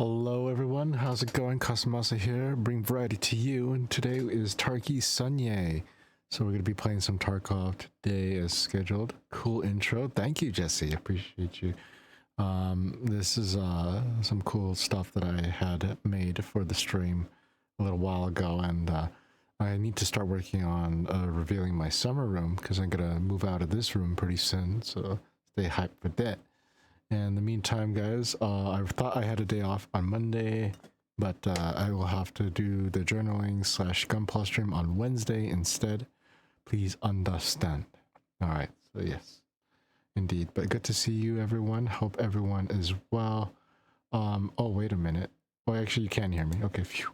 Hello everyone, how's it going? Kasamasa here, bring variety to you, and today is Tarky Sunyay. So we're going to be playing some Tarkov today as scheduled. Cool intro. Thank you, Jesse. Appreciate you. This is some cool stuff that I had made for the stream a little while ago, and I need to start working on revealing my summer room because I'm going to move out of this room pretty soon, so stay hyped for that. And in the meantime, guys, I thought I had a day off on Monday, but I will have to do the journaling / gunpla stream on Wednesday instead. Please understand. All right, so yes, indeed. But good to see you, everyone. Hope everyone is well. Oh, wait a minute. Oh, actually, you can hear me. Okay, phew.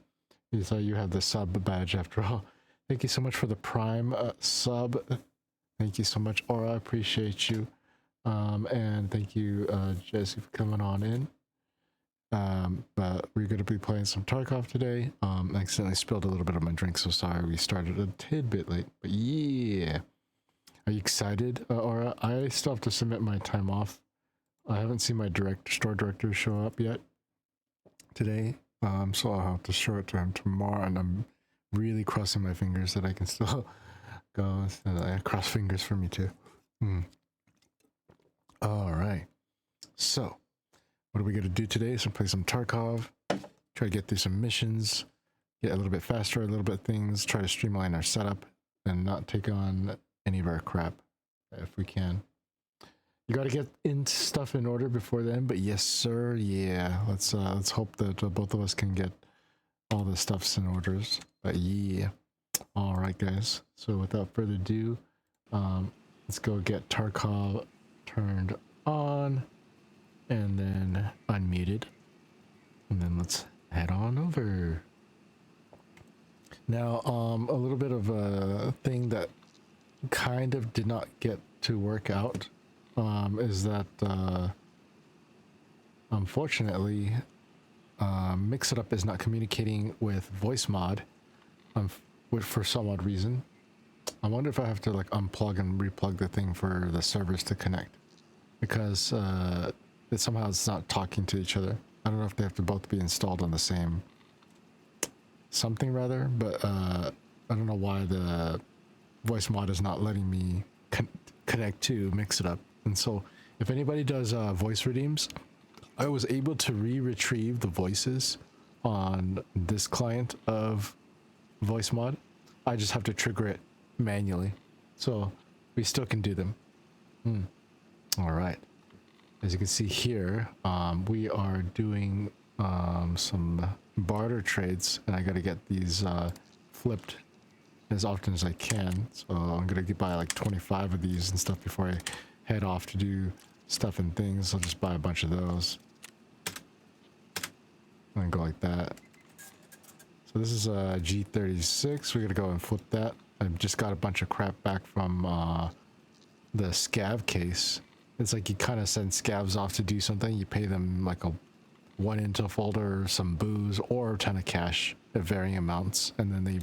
You thought you had the sub badge after all. Thank you so much for the Prime sub. Thank you so much, Aura. I appreciate you. And thank you, Jesse, for coming on in. But we're going to be playing some Tarkov today. I accidentally spilled a little bit of my drink, so sorry we started a tidbit late. But yeah. Are you excited, Aura? I still have to submit my time off. I haven't seen my store director show up yet today. So I'll have to show it to him tomorrow, and I'm really crossing my fingers that I can still go. Cross fingers for me too. All right, so what are we going to do today? So play some Tarkov, try to get through some missions, get a little bit faster, a little bit things, try to streamline our setup and not take on any of our crap if we can. You got to get stuff in order before then, but yes sir, yeah, let's hope that both of us can get all the stuffs in orders. But yeah, all right guys, so without further ado, let's go get Tarkov turned on and then unmuted, and then let's head on over. Now a little bit of a thing that kind of did not get to work out is that unfortunately Mix-It-Up is not communicating with voice mod for some odd reason. I wonder if I have to like unplug and replug the thing for the servers to connect, because it's not talking to each other. I don't know if they have to both be installed on the same something rather, but I don't know why the voice mod is not letting me connect to Mix-It-Up. And so if anybody does voice redeems, I was able to retrieve the voices on this client of voice mod. I just have to trigger it manually, so we still can do them. All right, as you can see here, we are doing some barter trades, and I got to get these flipped as often as I can, so I'm gonna buy like 25 of these and stuff before I head off to do stuff and things. I'll just buy a bunch of those and go like that. So this is a G36. We're gonna go and flip that. I just got a bunch of crap back from the scav case. It's like you kind of send scavs off to do something. You pay them like a 1 intel folder, some booze, or a ton of cash at varying amounts, and then they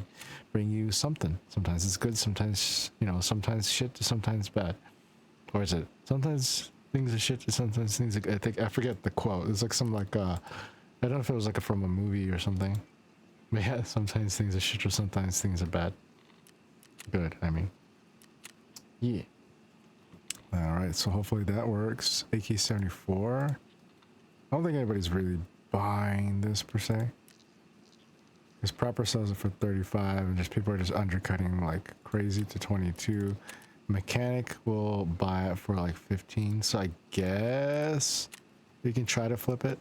bring you something. Sometimes it's good, sometimes, you know, sometimes shit, sometimes bad. Or is it sometimes things are shit, sometimes things are, I forget the quote. It's like some like I don't know if it was like from a movie or something. But yeah, sometimes things are shit or sometimes things are bad. Good, I mean. Yeah. Alright, so hopefully that works. AK-74. I don't think anybody's really buying this per se. Because Proper sells it for 35 and just people are just undercutting like crazy to 22. Mechanic will buy it for like 15, so I guess we can try to flip it.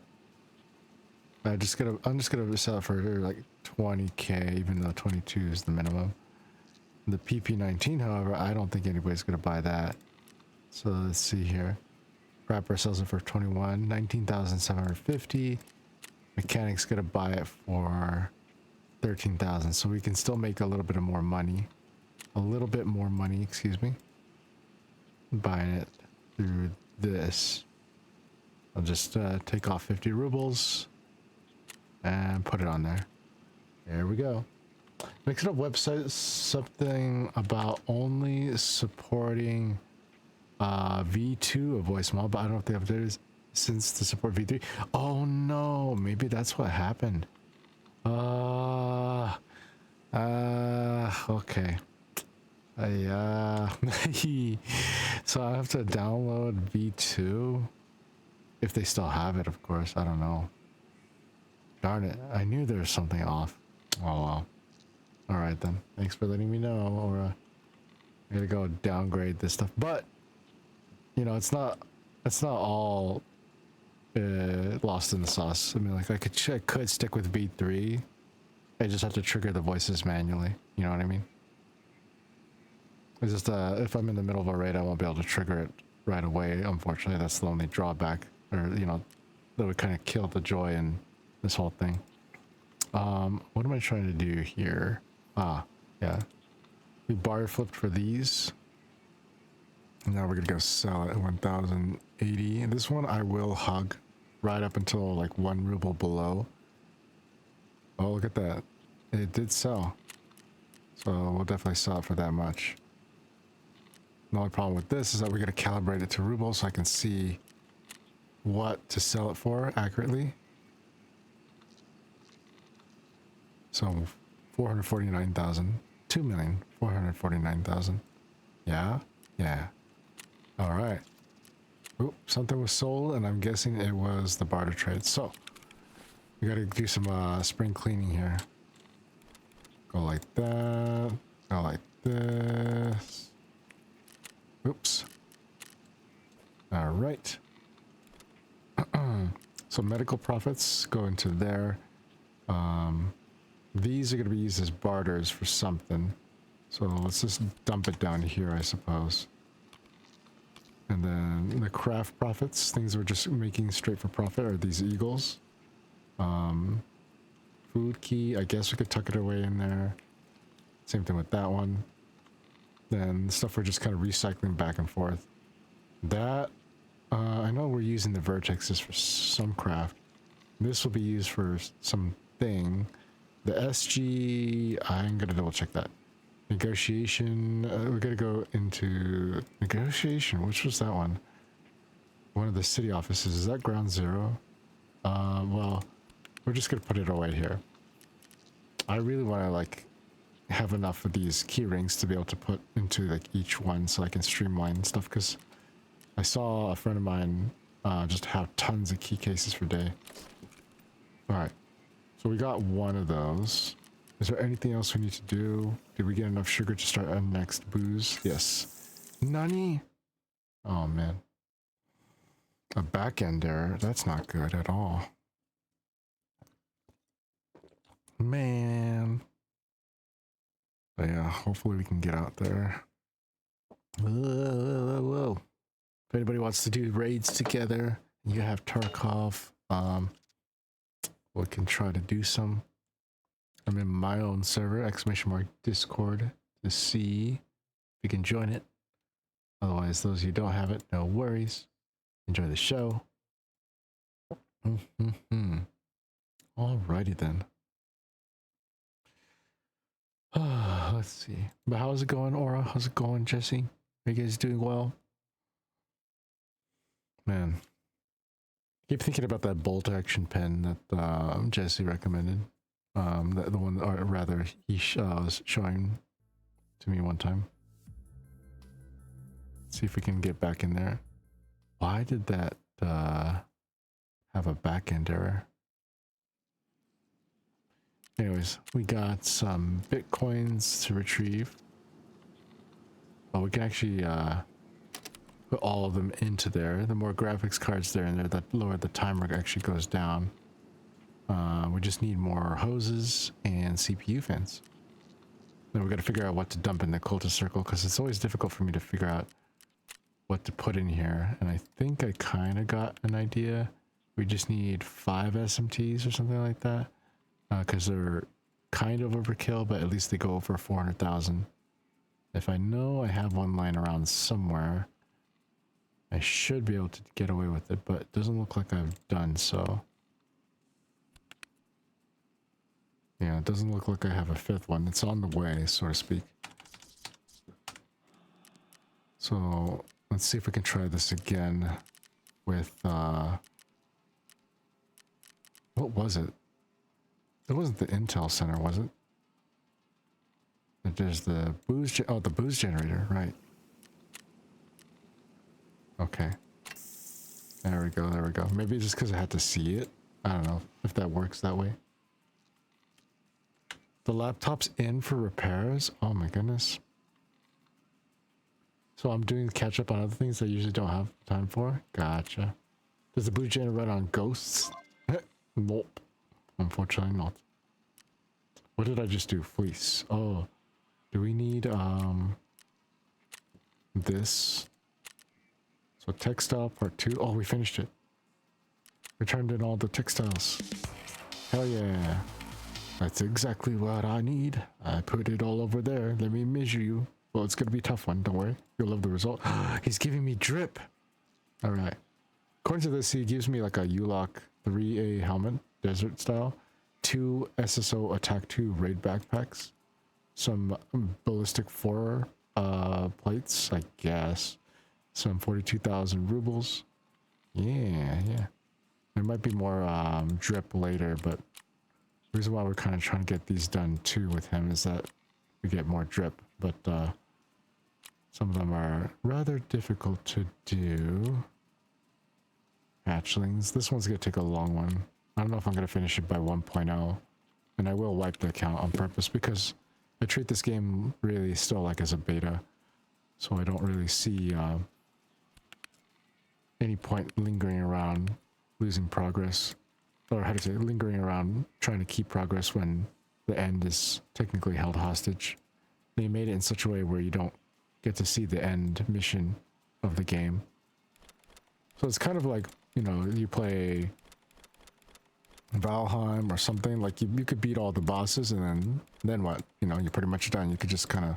I'm just gonna sell it for like 20k, even though 22 is the minimum. The PP19, however, I don't think anybody's gonna buy that. So let's see here. Rapper sells it for 21, 19,750. Mechanic's gonna buy it for 13,000, so we can still make a little bit of more money. A little bit more money, excuse me. Buying it through this. I'll just take off 50 rubles and put it on there. There we go. Mix-It-Up website, something about only supporting V2 of voice mod, but I don't know if they have theirs. since to support V3. Oh no, maybe that's what happened. Okay. So I have to download V2 if they still have it, of course. I don't know. Darn it, I knew there was something off. Oh well. All right then. Thanks for letting me know. Or I gotta go downgrade this stuff. But you know, it's not all lost in the sauce. I mean, like I could stick with V3. I just have to trigger the voices manually. You know what I mean? It's just if I'm in the middle of a raid, I won't be able to trigger it right away. Unfortunately, that's the only drawback, or you know, that would kind of kill the joy in this whole thing. What am I trying to do here? Ah, yeah. We bar flipped for these. And now we're gonna go sell it at 1,080. And this one I will hug right up until like 1 ruble below. Oh, look at that. It did sell. So we'll definitely sell it for that much. The only problem with this is that we're going to calibrate it to rubles so I can see what to sell it for accurately. So 449,000, 2,449,000. Yeah, yeah. All right. Oop, something was sold, and I'm guessing it was the barter trade. So we got to do some spring cleaning here. Go like that. Go like this. Oops. All right. So medical profits go into there. These are going to be used as barters for something. So let's just dump it down here, I suppose. And then the craft profits, things we're just making straight for profit, are these eagles. Food key, I guess we could tuck it away in there. Same thing with that one. Then the stuff we're just kind of recycling back and forth. That, I know we're using the vertexes for some craft. This will be used for something. The SG, I'm going to double check that. Negotiation, we're going to go into negotiation. Which was that one? One of the city offices. Is that ground zero? Well, we're just going to put it away here. I really want to like have enough of these key rings to be able to put into like each one so I can streamline stuff, because I saw a friend of mine just have tons of key cases for day. All right, so we got one of those. Is there anything else we need to do? Did we get enough sugar to start our next booze? Yes. Nani? Oh man, a back end error. That's not good at all, man. But yeah, hopefully we can get out there. Whoa. If anybody wants to do raids together, you have Tarkov, we can try to do some. I'm in my own server, !Discord, to see if you can join it. Otherwise, those who don't have it, no worries. Enjoy the show. Alrighty then. Let's see. But how's it going, Aura? How's it going, Jesse? Are you guys doing well? Man, I keep thinking about that bolt action pen that Jesse recommended. The one, or rather, he was showing to me one time. Let's see if we can get back in there. Why did that have a back-end error? Anyways, we got some bitcoins to retrieve. Oh, we can actually put all of them into there. The more graphics cards there in there, the lower the timer actually goes down. We just need more hoses and CPU fans. Then we got to figure out what to dump in the cultist circle, because it's always difficult for me to figure out what to put in here. And I think I kind of got an idea. We just need 5 SMTs or something like that. Because they're kind of overkill, but at least they go over 400,000. If I know I have one lying around somewhere, I should be able to get away with it, but it doesn't look like I've done so. Yeah, it doesn't look like I have a 5th one. It's on the way, so to speak. So let's see if we can try this again with what was it? It wasn't the Intel Center, was it? There's the booze. Oh, the booze generator, right? Okay. There we go. There we go. Maybe just because I had to see it. I don't know if that works that way. The laptop's in for repairs. Oh my goodness. So I'm doing catch up on other things I usually don't have time for. Gotcha. Does the booze generator run on ghosts? Nope. Unfortunately not. What did I just do? Fleece. Oh. Do we need this? So textile part 2. Oh, we finished it. We turned in all the textiles. Hell yeah. That's exactly what I need. I put it all over there. Let me measure you. Well, it's gonna be a tough one. Don't worry. You'll love the result. He's giving me drip. All right. According to this, he gives me like a U-Lock 3A helmet, desert style, 2 SSO Attack 2 raid backpacks, some ballistic 4 plates, I guess, some 42,000 rubles. Yeah. There might be more drip later, but the reason why we're kind of trying to get these done too with him is that we get more drip, but some of them are rather difficult to do. Hatchlings. This one's gonna take a long one. I don't know if I'm gonna finish it by 1.0, and I will wipe the account on purpose because I treat this game really still like as a beta, so I don't really see any point lingering around losing progress, or how to say, lingering around trying to keep progress when the end is technically held hostage. They made it in such a way where you don't get to see the end mission of the game. So it's kind of like, you know, you play Valheim or something, like you could beat all the bosses and then what? You know, you're pretty much done. You could just kind of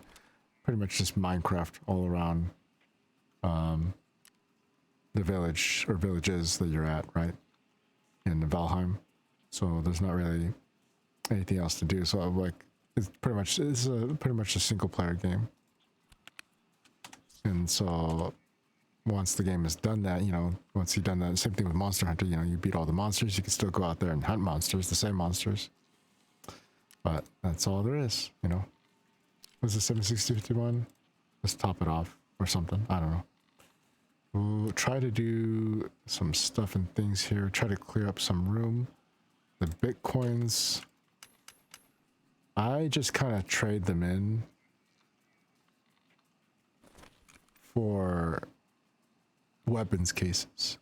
pretty much just Minecraft all around the village or villages that you're at, right? In Valheim. So there's not really anything else to do. So like it's pretty much a single player game. And so once the game has done that, you know, once you've done that, same thing with Monster Hunter, you know, you beat all the monsters, you can still go out there and hunt monsters, the same monsters. But that's all there is, you know. Was it 76051? Let's top it off or something. I don't know. We'll try to do some stuff and things here. Try to clear up some room. The Bitcoins, I just kind of trade them in for weapons cases.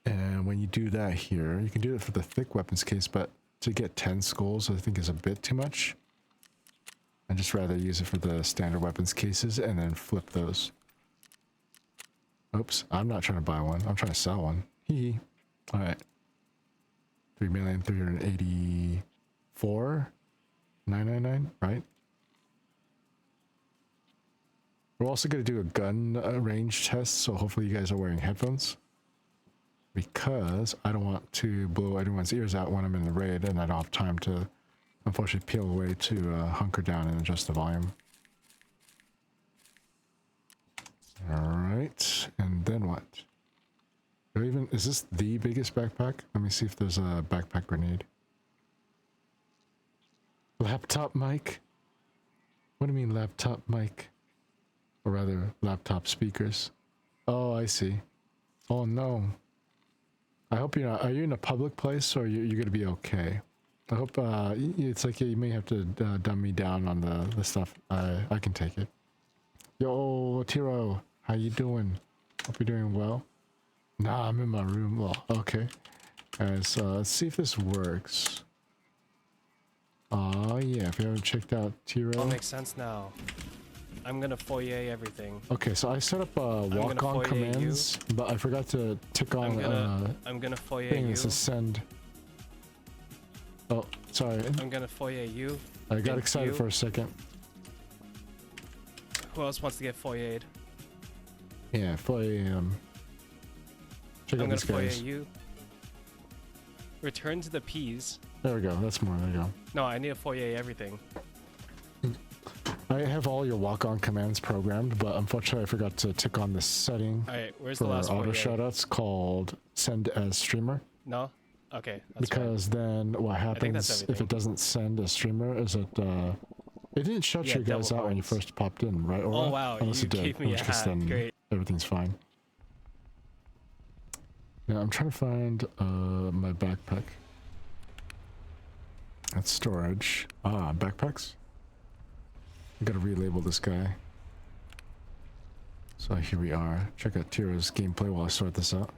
And when you do that here, you can do it for the thick weapons case, but to get 10 skulls I think is a bit too much. I'd just rather use it for the standard weapons cases and then flip those. Oops, I'm not trying to buy one. I'm trying to sell one. Hee. All right. 3,384,999, right? We're also going to do a gun range test, so hopefully you guys are wearing headphones. Because I don't want to blow anyone's ears out when I'm in the raid, and I don't have time to, unfortunately, peel away to hunker down and adjust the volume. Alright, and then what? Is this the biggest backpack? Let me see if there's a backpack grenade. Laptop mic? What do you mean laptop mic? Or rather, laptop speakers. Oh, I see. Oh no. I hope you're not. Are you in a public place or you're gonna be okay? I hope it's like you may have to dumb me down on the stuff. I can take it. Yo, Tiro, how you doing? Hope you're doing well. Nah, I'm in my room. Well, okay. Guys, let's see if this works. Yeah, if you haven't checked out Tiro. All makes sense now. I'm gonna foyer everything. Okay, so I set up walk-on commands, but I forgot to tick on I'm gonna foyer thing you. that says send. Oh, sorry. I'm gonna foyer you. I got excited for a second. Who else wants to get foyered? Yeah, foyer. Check out these guys. I'm gonna foyer you. Return to the peas. There we go. That's more. There you go. No, I need to foyer everything. I have all your walk-on commands programmed, but unfortunately I forgot to tick on this setting Alright, where's for the last auto foyer? shoutouts called send as streamer. No? Okay, that's Because then what think that's happens if everything. it doesn't send as streamer is it didn't shut Yeah, you guys double out when you points. first popped in, right? Aura? Oh wow, Unless you it did, gave in me a which case hat. then Great. everything's fine. Yeah, I'm trying to find my backpack. That's storage. Ah, backpacks. I gotta relabel this guy. So here we are. Check out Tira's gameplay while I sort this out.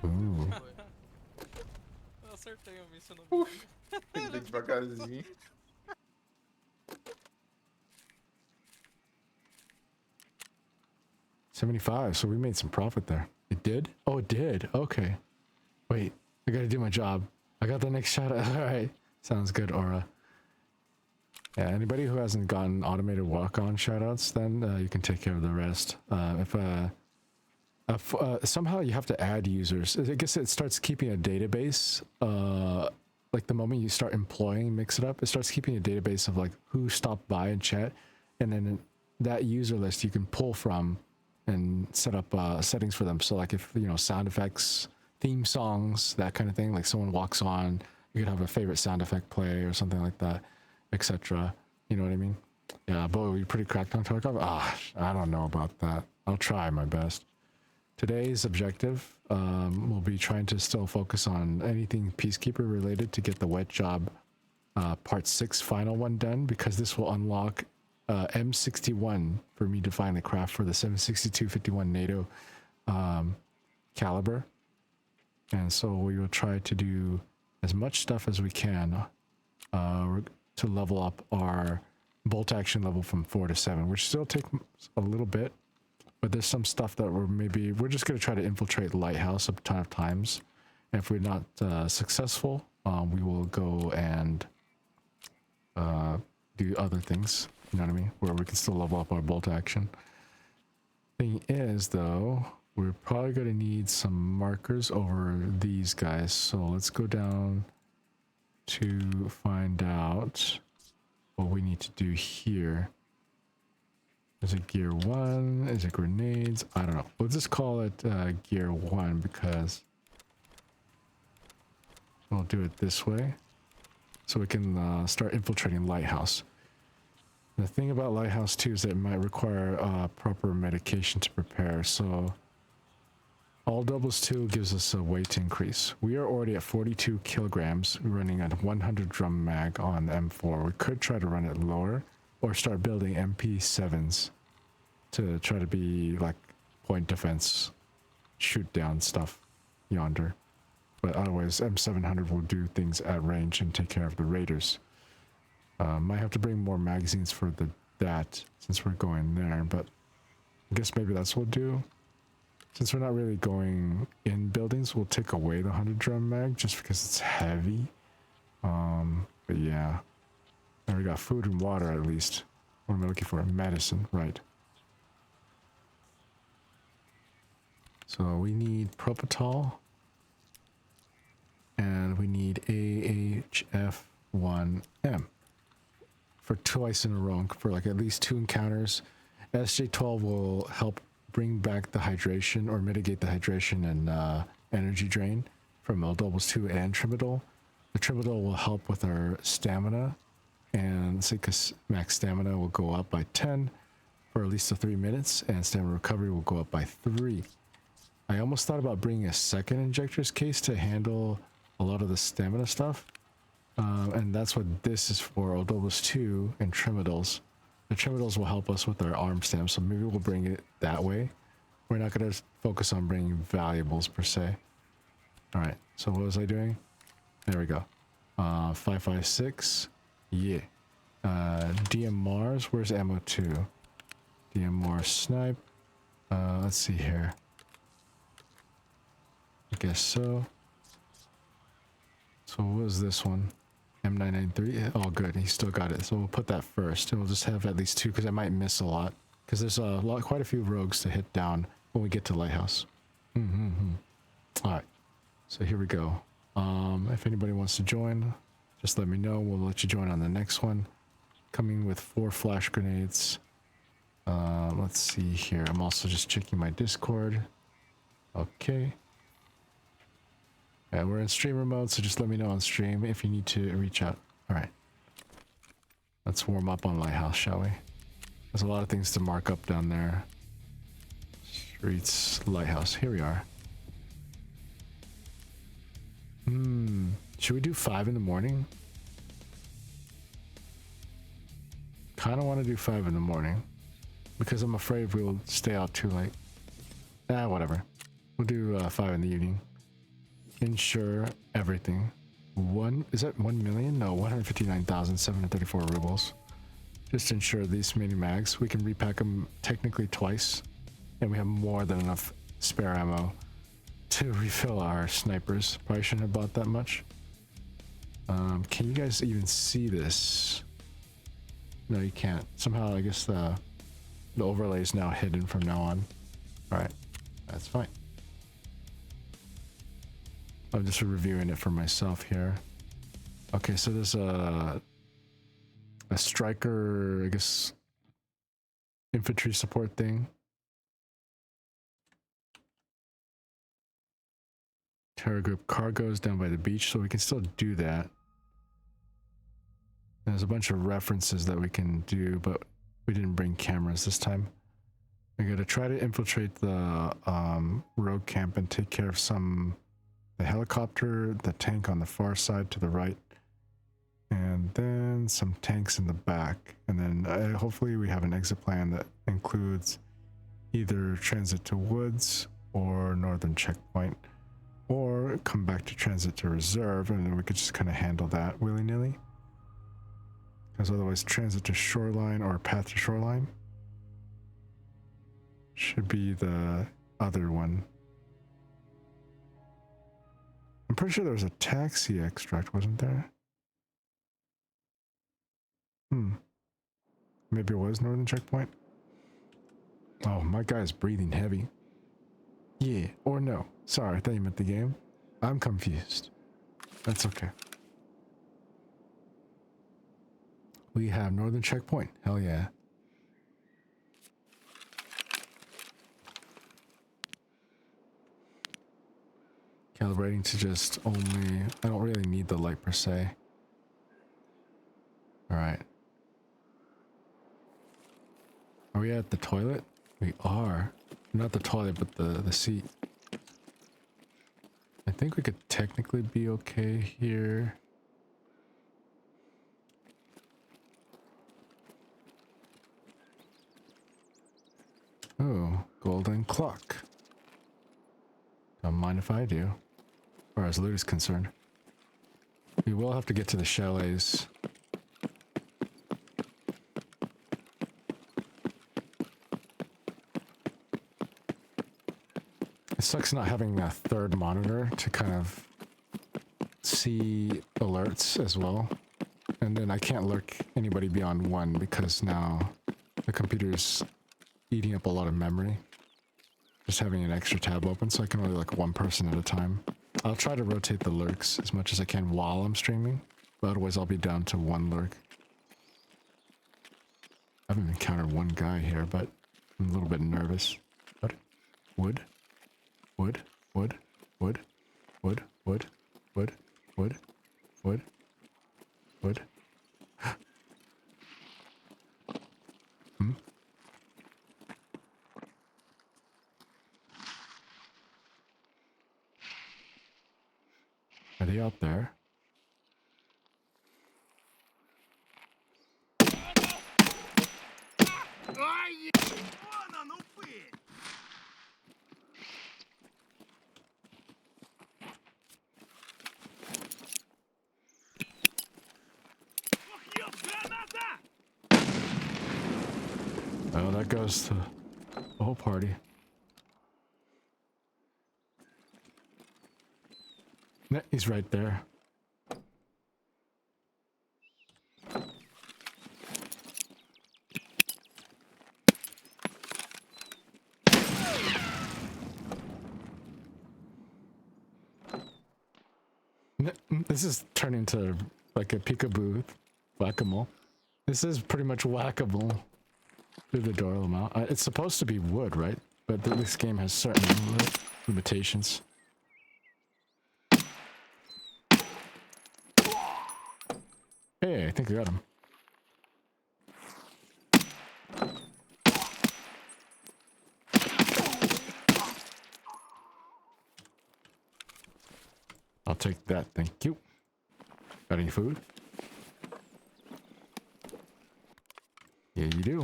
Ooh. Acertei a missa no meio. Tem devagarzinho. $75, so we made some profit there. It did? Oh, it did. Okay. Wait, I gotta do my job. I got the next shout out. Alright. Sounds good, Aura. Yeah, anybody who hasn't gotten automated walk-on shoutouts, then you can take care of the rest. If somehow you have to add users. I guess it starts keeping a database. Like the moment you start employing Mix It Up, it starts keeping a database of like who stopped by and chat, and then that user list you can pull from and set up settings for them. So like if you know sound effects, theme songs, that kind of thing. Like someone walks on, you could have a favorite sound effect play or something like that, etc. You know what I mean? Yeah, boy, we pretty cracked on Tarkov. Ah, I don't know about that. I'll try my best. Today's objective will be trying to still focus on anything Peacekeeper related to get the wet job part 6 final one done, because this will unlock M61 for me to find the craft for the 762-51 NATO caliber. And so we will try to do as much stuff as we can to level up our bolt action level from 4 to 7, which still takes a little bit. But there's some stuff that we're just going to try to infiltrate Lighthouse a ton of times. And if we're not successful, we will go and do other things, you know what I mean? Where we can still level up our bolt action. Thing is, though, we're probably going to need some markers over these guys. So let's go down to find out what we need to do here. Is it gear 1? Is it grenades? I don't know. We'll just call it gear 1 because we'll do it this way. So we can start infiltrating Lighthouse. The thing about Lighthouse too is that it might require proper medication to prepare. So all doubles 2 gives us a weight increase. We are already at 42 kilograms running at 100 drum mag on the M4. We could try to run it lower, or start building MP7s to try to be like point defense, shoot down stuff yonder. But otherwise, M700 will do things at range and take care of the raiders. Might have to bring more magazines for that since we're going there, but I guess maybe that's what we'll do. Since we're not really going in buildings, we'll take away the 100 drum mag just because it's heavy. But yeah. And we got food and water at least. What am I looking for? Medicine, right. So we need Propital. And we need AHF1M. For twice in a row, for like at least 2 encounters. SJ12 will help bring back the hydration or mitigate the hydration and energy drain from L-doubles 2 and Trimadol. The Trimadol will help with our stamina, and because max stamina will go up by 10 for at least 3 minutes, and stamina recovery will go up by 3. I almost thought about bringing a second injector's case to handle a lot of the stamina stuff, and that's what this is for, L-doubles 2 and Trimadols. The Trimadols will help us with our arm stam, so maybe we'll bring it that way. We're not going to focus on bringing valuables per se. Alright, so what was I doing? There we go. 556. Yeah. DMRs. Where's ammo 2? DMR snipe. Let's see here. I guess so. So what was this one? M993. Oh, good. He still got it. So we'll put that first, and we'll just have at least 2 because I might miss a lot. Because there's quite a few rogues to hit down when we get to Lighthouse. All right. So here we go. If anybody wants to join, just let me know. We'll let you join on the next one. Coming with 4 flash grenades. Let's see here. I'm also just checking my Discord. Okay. Yeah, we're in streamer mode, so just let me know on stream if you need to reach out. Alright. Let's warm up on Lighthouse, shall we? There's a lot of things to mark up down there. Streets, Lighthouse. Here we are. Should we do 5 in the morning? Kind of want to do 5 in the morning. Because I'm afraid we'll stay out too late. Whatever. We'll do 5 in the evening. Insure everything. Is that 1 million? No, 159,734 rubles. Just insure these mini mags. We can repack them technically twice. And we have more than enough spare ammo to refill our snipers. Probably shouldn't have bought that much. Can you guys even see this? No, you can't. Somehow, I guess the overlay is now hidden from now on. Alright, that's fine. I'm just reviewing it for myself here. Okay, so there's a striker, I guess, infantry support thing. Terror group cargoes down by the beach, so we can still do that. There's a bunch of references that we can do, but we didn't bring cameras this time. We gotta try to infiltrate the rogue camp and take care of the helicopter, the tank on the far side to the right, and then some tanks in the back. And then hopefully we have an exit plan that includes either transit to woods or northern checkpoint, or come back to transit to reserve, and then we could just kind of handle that willy-nilly. Because otherwise transit to shoreline or path to shoreline should be the other one. I'm pretty sure there was a taxi extract, wasn't there? Maybe it was northern checkpoint. Oh, my guy's breathing heavy. Yeah, or no. Sorry, I thought you meant the game. I'm confused. That's okay. We have northern checkpoint. Hell yeah. Calibrating to just only... I don't really need the light per se. Alright. Are we at the toilet? We are. Not the toilet, but the seat. I think we could technically be okay here. Oh, golden clock. Don't mind if I do. As far as loot is concerned. We will have to get to the chalets. It sucks not having a third monitor to kind of see alerts as well. And then I can't lurk anybody beyond 1 because now the computer's eating up a lot of memory. Just having an extra tab open, so I can only look 1 person at a time. I'll try to rotate the lurks as much as I can while I'm streaming, but otherwise I'll be down to 1 lurk. I haven't encountered 1 guy here, but I'm a little bit nervous. What? Wood? Wood? Wood? Wood? Wood? Wood? Wood? Wood? Wood? Wood? Are they out there? Oh, that goes to the whole party. Yeah, he's right there. This is turning into like a peekaboo whack-a-mole. This is pretty much whack-a-mole through the door amount. It's supposed to be wood, right? But this game has certain limitations. Hey, I think I got him. I'll take that, thank you. Got any food? Yeah, you do.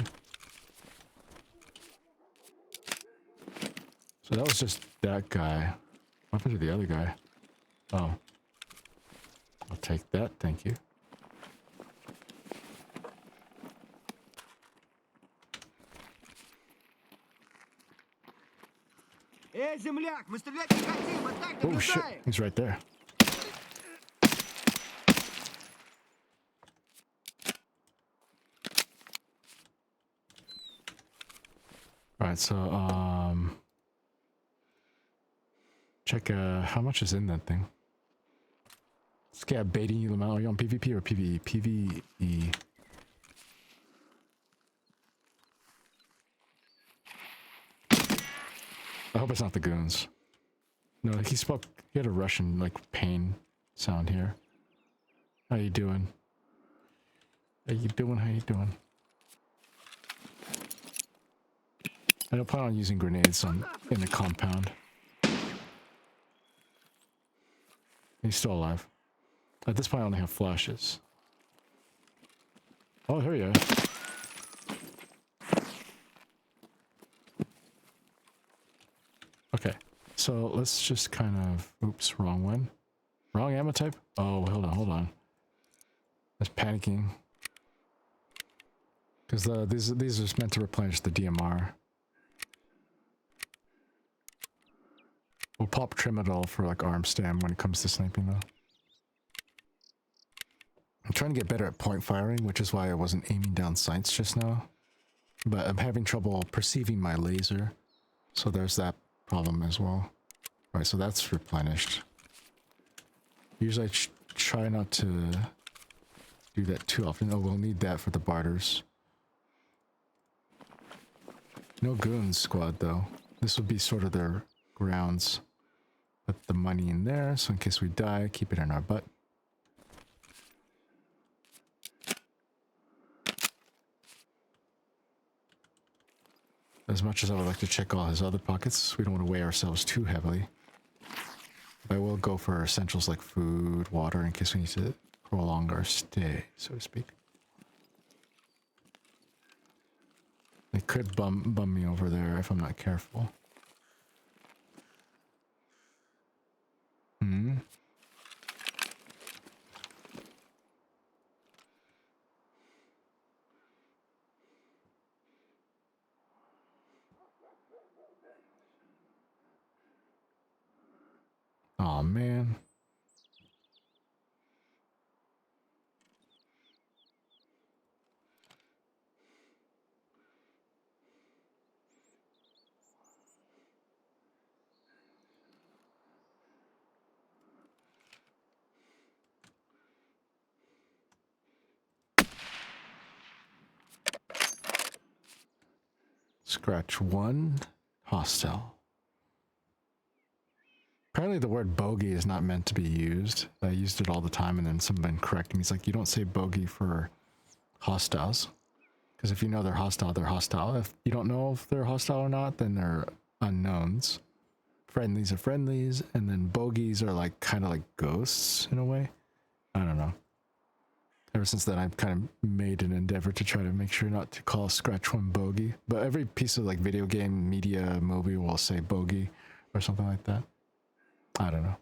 So that was just that guy. What happened to the other guy? Oh. I'll take that, thank you. Oh shit, he's right there. Alright, so check how much is in that thing. Scab baiting you, Lamel. Are you on PvP or PvE? PvE. I hope it's not the goons. No, he spoke. He had a Russian like pain sound here. How you doing? How you doing? How you doing? I don't plan on using grenades in the compound. He's still alive. At this point, I only have flashes. Oh, here you are. Okay, so let's just kind of... Oops, wrong one. Wrong ammo type? Oh, hold on, hold on. That's panicking. Because these are meant to replenish the DMR. We'll pop Trimadol for like arm stam when it comes to sniping though. I'm trying to get better at point firing, which is why I wasn't aiming down sights just now. But I'm having trouble perceiving my laser. So there's that problem as well. Alright, so that's replenished. Usually I try not to do that too often. Oh, we'll need that for the barters. No goons squad though. This would be sort of their grounds. Put the money in there, so in case we die, keep it in our butt. As much as I would like to check all his other pockets, we don't want to weigh ourselves too heavily. But I will go for essentials like food, water, in case we need to prolong our stay, so to speak. They could bum me over there if I'm not careful. Hmm. Aw, man. Scratch one. Hostile. Apparently the word bogey is not meant to be used. I used it all the time and then someone corrected me. He's like, you don't say bogey for hostiles. Because if you know they're hostile, they're hostile. If you don't know if they're hostile or not, then they're unknowns. Friendlies are friendlies, and then bogeys are like kind of like ghosts in a way. I don't know. Ever since then, I've kind of made an endeavor to try to make sure not to call Scratch one bogey. But every piece of like video game, media, movie will say bogey or something like that. I don't know.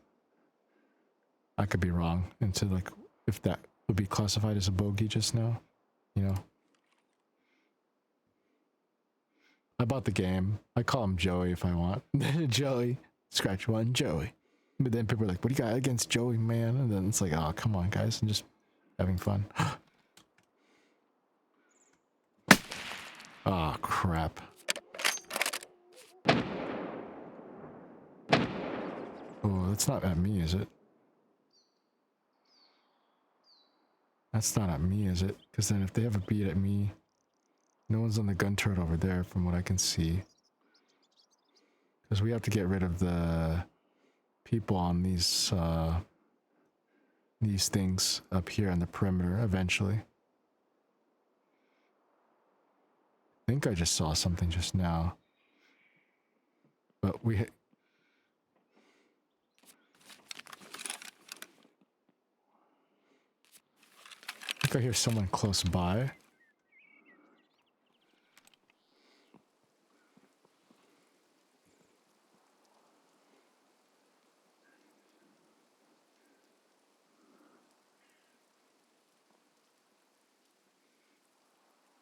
I could be wrong into like if that would be classified as a bogey just now, you know. I bought the game. I call him Joey if I want. Joey. Scratch one, Joey. But then people are like, what do you got against Joey, man? And then it's like, oh, come on, guys. I'm just having fun. Oh, crap. Oh, that's not at me, is it? That's not at me, is it? Because then if they have a beat at me, no one's on the gun turret over there from what I can see. Because we have to get rid of the people on these things up here on the perimeter eventually. I think I just saw something just now. But we... I think I hear someone close by.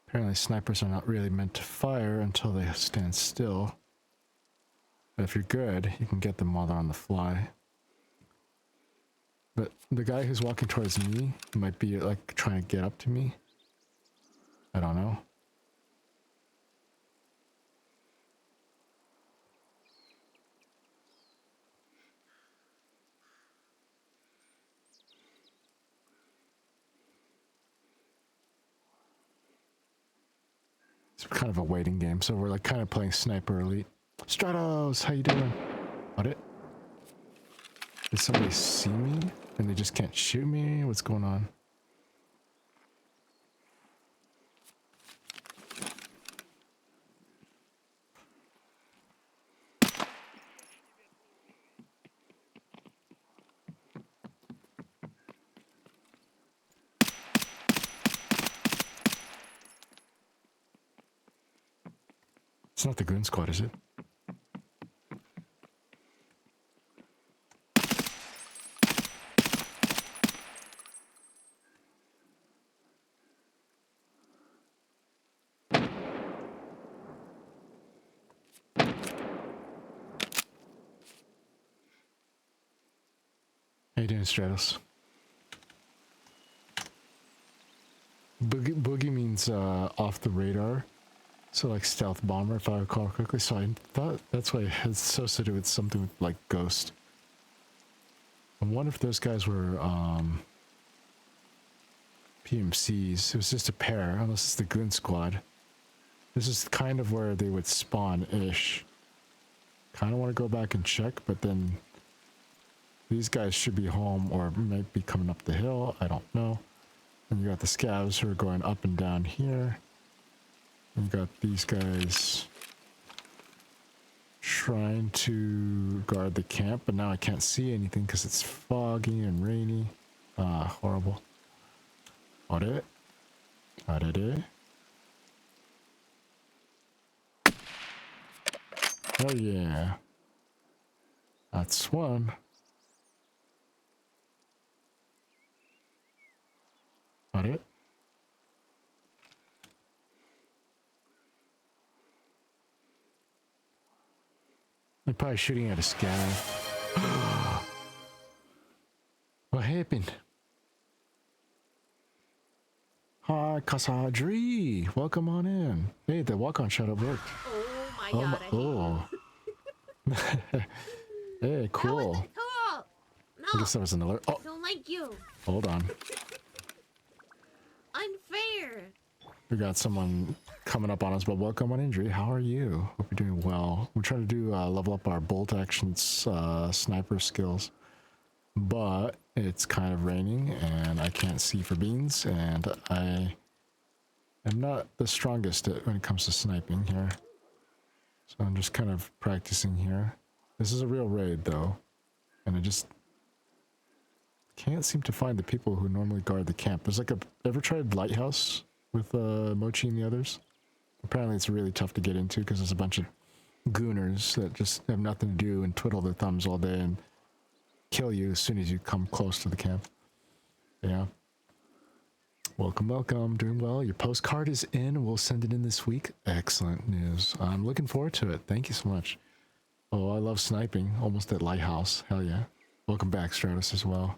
Apparently snipers are not really meant to fire until they stand still. But if you're good, you can get them while they're on the fly. But the guy who's walking towards me might be like trying to get up to me. I don't know. It's kind of a waiting game, so we're like kind of playing Sniper Elite. Stratos, how you doing? What it? Did somebody see me and they just can't shoot me? What's going on? It's not the goon squad, is it? How you doing, Stratos? Boogie means off the radar. So like stealth bomber, if I recall correctly. So I thought that's why it's associated with something like Ghost. I wonder if those guys were PMCs. It was just a pair, unless it's the goon squad. This is kind of where they would spawn-ish. Kind of want to go back and check, but then these guys should be home or might be coming up the hill. I don't know. And you got the scavs who are going up and down here. And you got these guys trying to guard the camp, but now I can't see anything because it's foggy and rainy. Horrible. Are they? Oh yeah. That's one. Are it? They're probably shooting at a scav. What happened? Hi, Kasadri. Welcome on in. Hey, the walk-on shadow worked. Oh my god, I hate you. Hey, cool. That was cool. No, I guess that was an alert. Oh, I don't like you. hold on. Unfair. We got someone coming up on us, but welcome on injury. How are you? Hope you're doing well. We're trying to do level up our bolt action sniper skills, but it's kind of raining and I can't see for beans, and I am not the strongest when it comes to sniping here. So I'm just kind of practicing here. This is a real raid though, and I just can't seem to find the people who normally guard the camp. There's like a... Ever tried Lighthouse with Mochi and the others? Apparently it's really tough to get into because there's a bunch of gooners that just have nothing to do and twiddle their thumbs all day and kill you as soon as you come close to the camp. Yeah. Welcome, welcome. Doing well. Your postcard is in. We'll send it in this week. Excellent news. I'm looking forward to it. Thank you so much. Oh, I love sniping. Almost at Lighthouse. Hell yeah. Welcome back, Stratus, as well.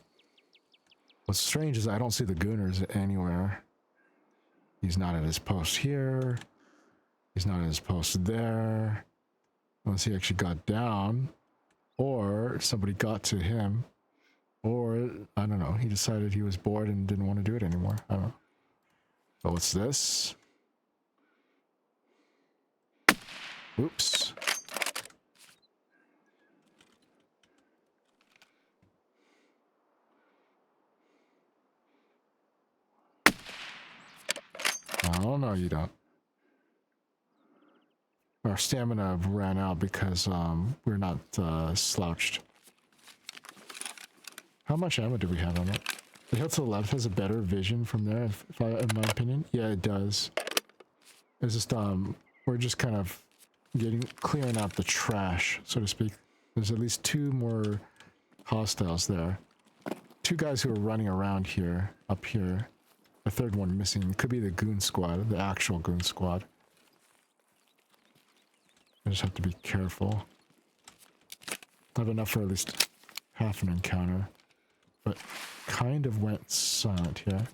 What's strange is I don't see the gooners anywhere. He's not at his post here. He's not at his post there. Unless he actually got down. Or somebody got to him. Or, I don't know, he decided he was bored and didn't want to do it anymore. I don't know. But what's this? Oops. Oh, no, you don't. Our stamina ran out because we're not slouched. How much ammo do we have on it? The hill to the left has a better vision from there, if in my opinion. Yeah, it does. It's just we're just kind of clearing out the trash, so to speak. There's at least 2 more hostiles there. 2 guys who are running around here, up here. A 3rd one missing. It could be the goon squad, the actual goon squad. I just have to be careful. I have enough for at least half an encounter. But kind of went silent here.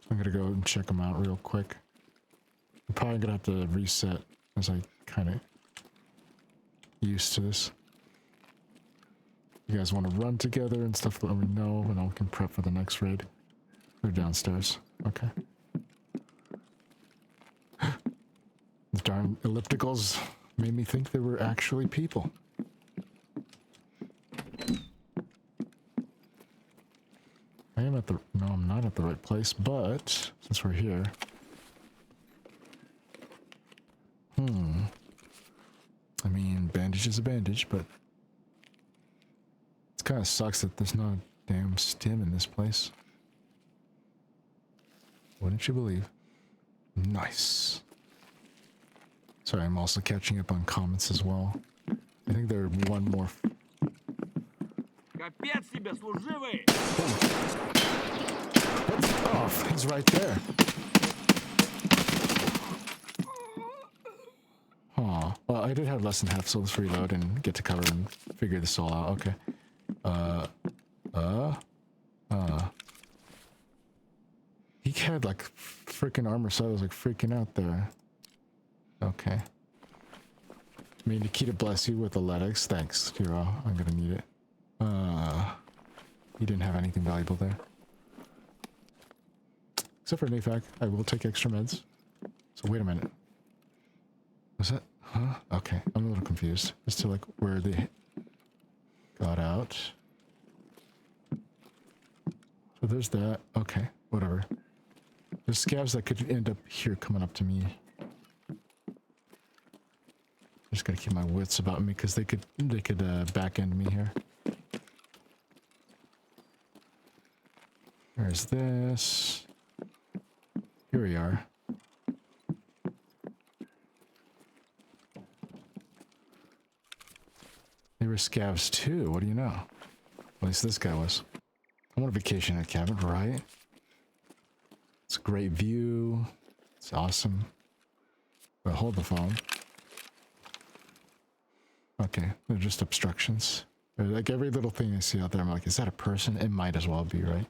I'm gonna go and check them out real quick. I'm probably gonna have to reset as I kind of used to this. You guys want to run together and stuff, let me know, and I can prep for the next raid. They're downstairs. Okay. The darn ellipticals made me think they were actually people. I am at the... No, I'm not at the right place, but since we're here... I mean, bandage is a bandage, but... It kind of sucks that there's not a damn stim in this place. Wouldn't you believe? Nice. Sorry, I'm also catching up on comments as well. I think there are one more... Капец тебе, служивый! What's off? He's right there. Huh. Well, I did have less than half, so let's reload and get to cover and figure this all out. Okay. He had like freaking armor, so I was like freaking out there. Okay. I mean, Nikita, bless you with athletics. Thanks, Hero. I'm gonna need it. You didn't have anything valuable there. Except for an AFAC. I will take extra meds. So wait a minute. Was that? Huh? Okay. I'm a little confused as to like where they got out. So there's that. Okay. Whatever. There's scavs that could end up here coming up to me. Just gotta keep my wits about me because they could back end me here. There's this. Here we are. They were scavs too. What do you know? At least this guy was. I'm on vacation at a cabin, right? It's a great view. It's awesome. But hold the phone. Okay, they're just obstructions. They're like every little thing I see out there, I'm like, is that a person? It might as well be, right?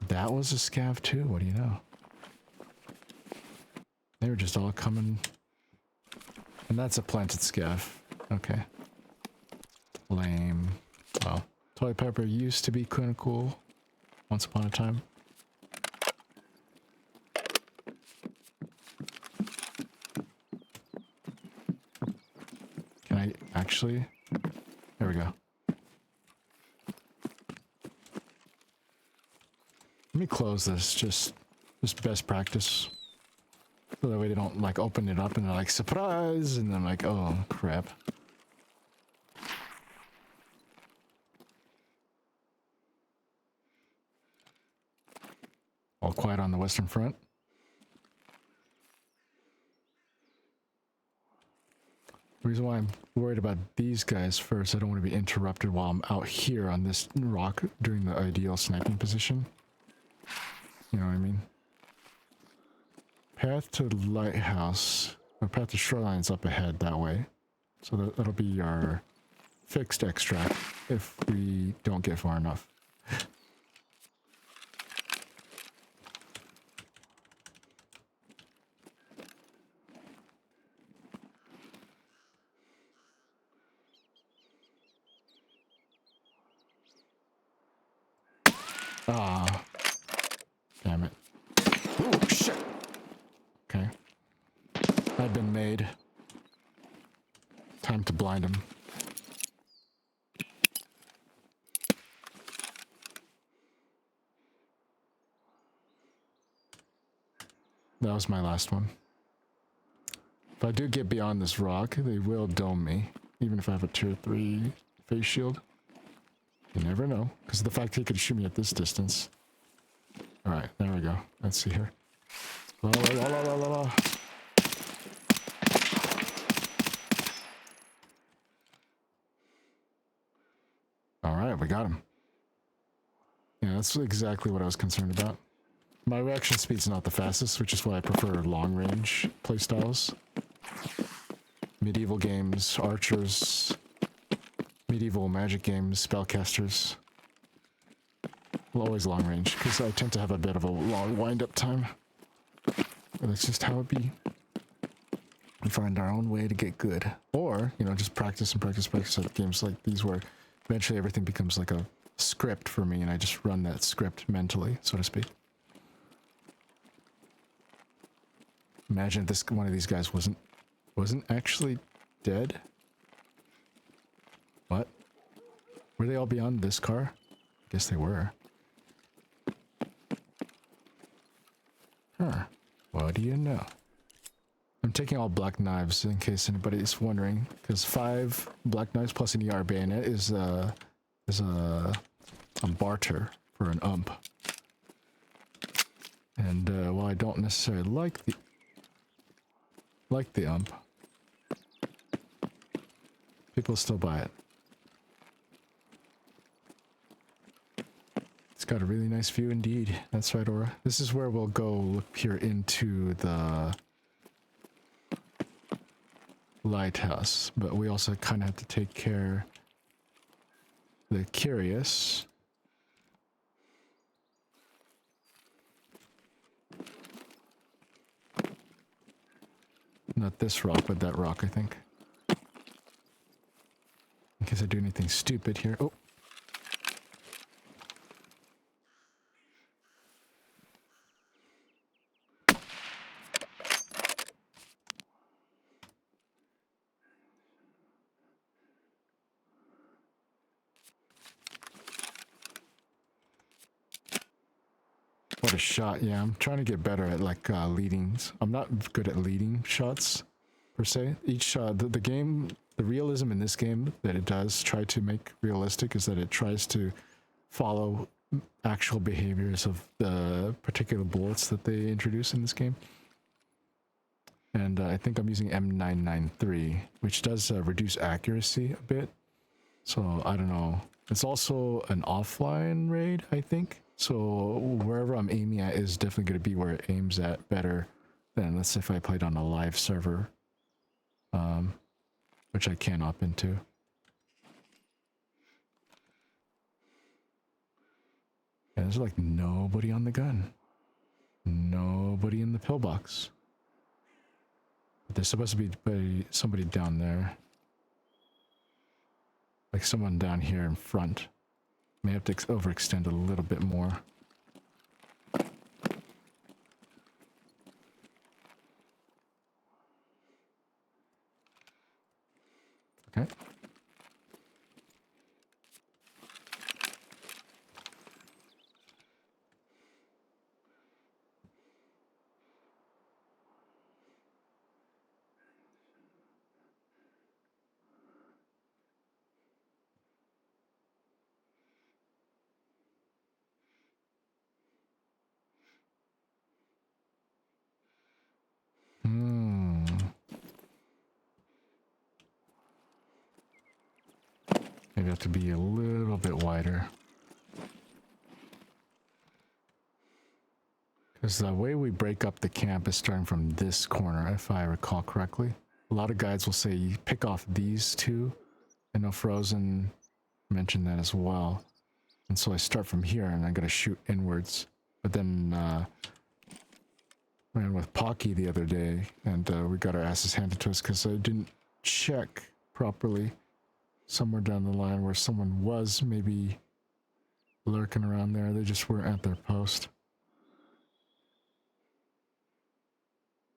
That was a scav too, what do you know? They were just all coming. And that's a planted scav. Okay. Lame. Well, Toy Pepper used to be kind of cool. Once upon a time. Can I actually? There we go. Let me close this, just best practice. So that way they don't like open it up and they're like, surprise! And I'm like, oh crap. All quiet on the Western Front. The reason why I'm worried about these guys first, I don't want to be interrupted while I'm out here on this rock during the ideal sniping position. You know what I mean? Path to the lighthouse, or path to shoreline's up ahead that way. So that'll be our fixed extract if we don't get far enough. Ah. Damn it. Oh, shit. Okay. I've been made. Time to blind him. That was my last one. If I do get beyond this rock, they will dome me. Even if I have a tier 3 face shield. You never know. Because of the fact he could shoot me at this distance. Alright, there we go. Let's see here. La, la, la, la, la, la. Alright, we got him. Yeah, that's exactly what I was concerned about. My reaction speed's not the fastest, which is why I prefer long range playstyles. Medieval games, archers, medieval magic games, spellcasters. Well, always long range, because I tend to have a bit of a long wind-up time. But that's just how it be. We find our own way to get good. Or, you know, just practice and practice, practice at games like these where eventually everything becomes like a script for me and I just run that script mentally, so to speak. Imagine if this one of these guys wasn't actually dead. What? Were they all beyond this car? Guess they were. Huh. What do you know? I'm taking all black knives in case anybody is wondering, because 5 black knives plus an ER bayonet is a barter for an ump. And while I don't necessarily like the ump, people still buy it. It's got a really nice view indeed. That's right, Aura. This is where we'll go look here into the lighthouse, but we also kind of have to take care of the curious. Not this rock, but that rock, I think. In case I do anything stupid here. Oh. What a shot. Yeah, I'm trying to get better at like leadings. I'm not good at leading shots per se. Each shot, the game, the realism in this game that it does try to make realistic is that it tries to follow actual behaviors of the particular bullets that they introduce in this game. And I think I'm using M993, which does reduce accuracy a bit. So I don't know. It's also an offline raid, I think. So wherever I'm aiming at is definitely going to be where it aims at better than, let's say, if I played on a live server, which I can opt into. And there's like nobody on the gun. Nobody in the pillbox. But there's supposed to be somebody down there. Like someone down here in front. May have to overextend a little bit more. Okay. Maybe I have to be a little bit wider. Because the way we break up the camp is starting from this corner, if I recall correctly. A lot of guides will say you pick off these two. I know Frozen mentioned that as well. And so I start from here and I gotta shoot inwards. But then ran with Pocky the other day and we got our asses handed to us because I didn't check properly somewhere down the line where someone was maybe lurking around there. They just weren't at their post.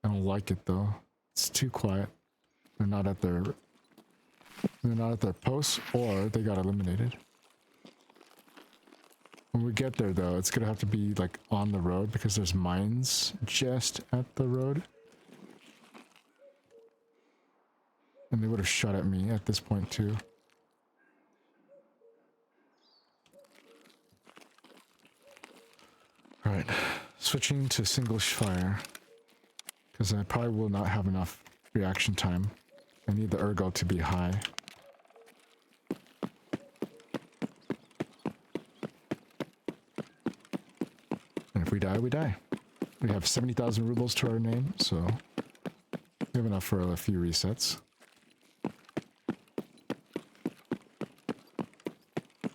I don't like it though. It's too quiet. They're not at their posts, or they got eliminated. When we get there though, it's gonna have to be like on the road because there's mines just at the road. And they would have shot at me at this point too. Alright, switching to single fire. Because I probably will not have enough reaction time. I need the ergo to be high. And if we die, we die. We have 70,000 rubles to our name, so we have enough for a few resets.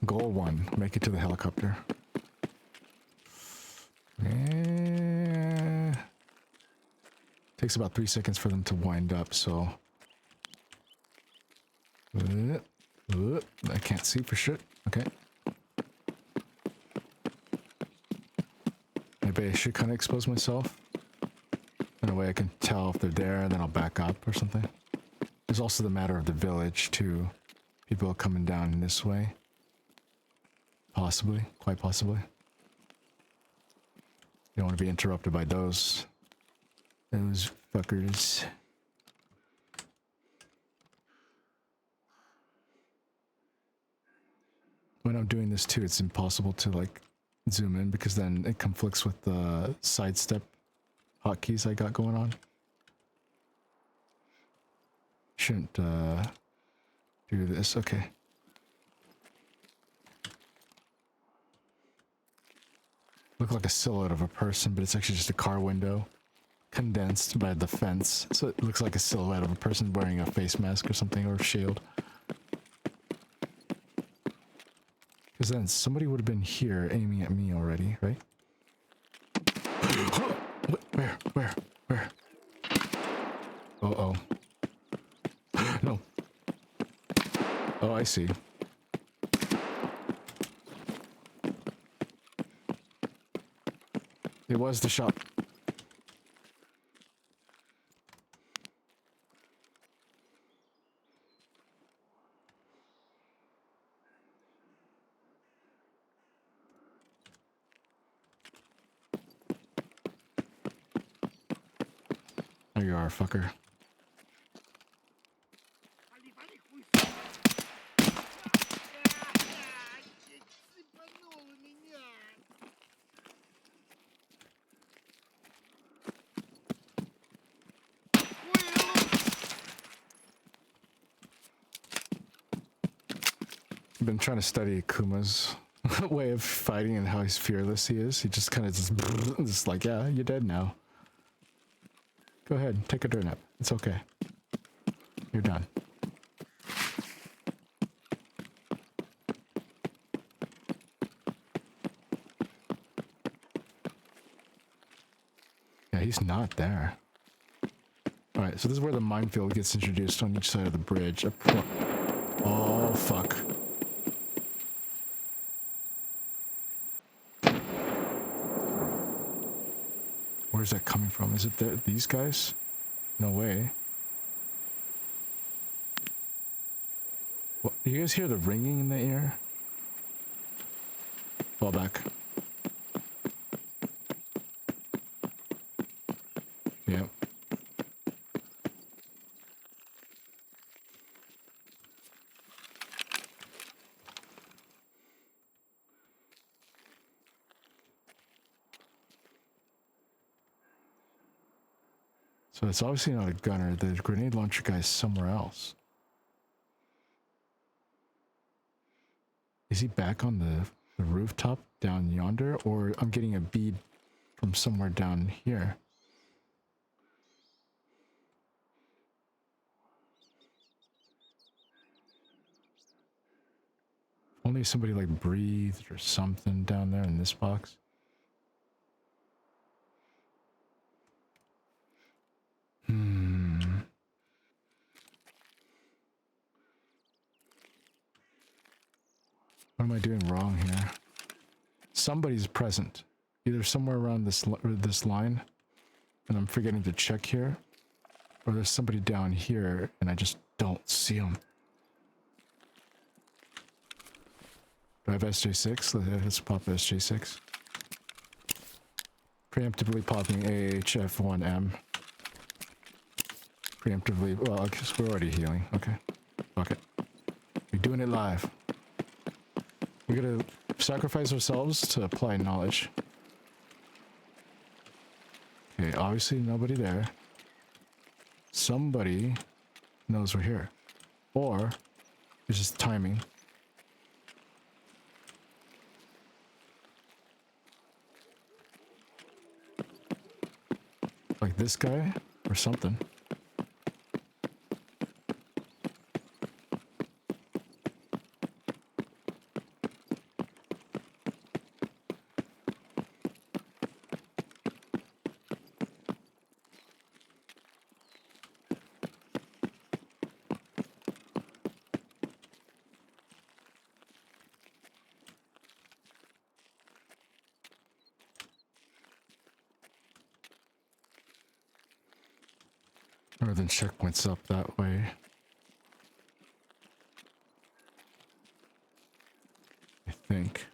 Goal 1, make it to the helicopter. Takes about 3 seconds for them to wind up, so... I can't see for shit. Okay. Maybe I should kind of expose myself. In a way I can tell if they're there, and then I'll back up or something. There's also the matter of the village, too. People are coming down in this way. Possibly. Quite possibly. You don't want to be interrupted by those fuckers. When I'm doing this too, it's impossible to like zoom in because then it conflicts with the sidestep hotkeys I got going on. Shouldn't do this. Okay. Look like a silhouette of a person, but it's actually just a car window. Condensed by the fence, so it looks like a silhouette of a person wearing a face mask or something, or a shield. Because then somebody would have been here aiming at me already, right? Where? Uh-oh. No. Oh, I see. It was the shop. There you are, fucker. I've been trying to study Kuma's way of fighting and how he's fearless he is. He just kind of just like, yeah, you're dead now. Go ahead, take a dirt nap. It's okay. You're done. Yeah, he's not there. Alright, so this is where the minefield gets introduced on each side of the bridge. Oh, fuck. Where's that coming from? Is it these guys? No way. What, do you guys hear the ringing in the ear? Fall back. Yep. So it's obviously not a gunner. The grenade launcher guy is somewhere else. Is he back on the rooftop down yonder? Or I'm getting a bead from somewhere down here. Only if somebody like breathed or something down there in this box. What am I doing wrong here? somebody's present. Either somewhere around this line, and I'm forgetting to check here, or there's somebody down here, and I just don't see them. Do I have SJ6? Let's pop SJ6. Preemptively popping AHF1M. Preemptively, well, I guess we're already healing. Okay. Fuck it. We're doing it live. We gotta sacrifice ourselves to apply knowledge. Okay, obviously nobody there. Somebody knows we're here. Or it's just timing. Like this guy or something. Northern checkpoint's up that way. I think.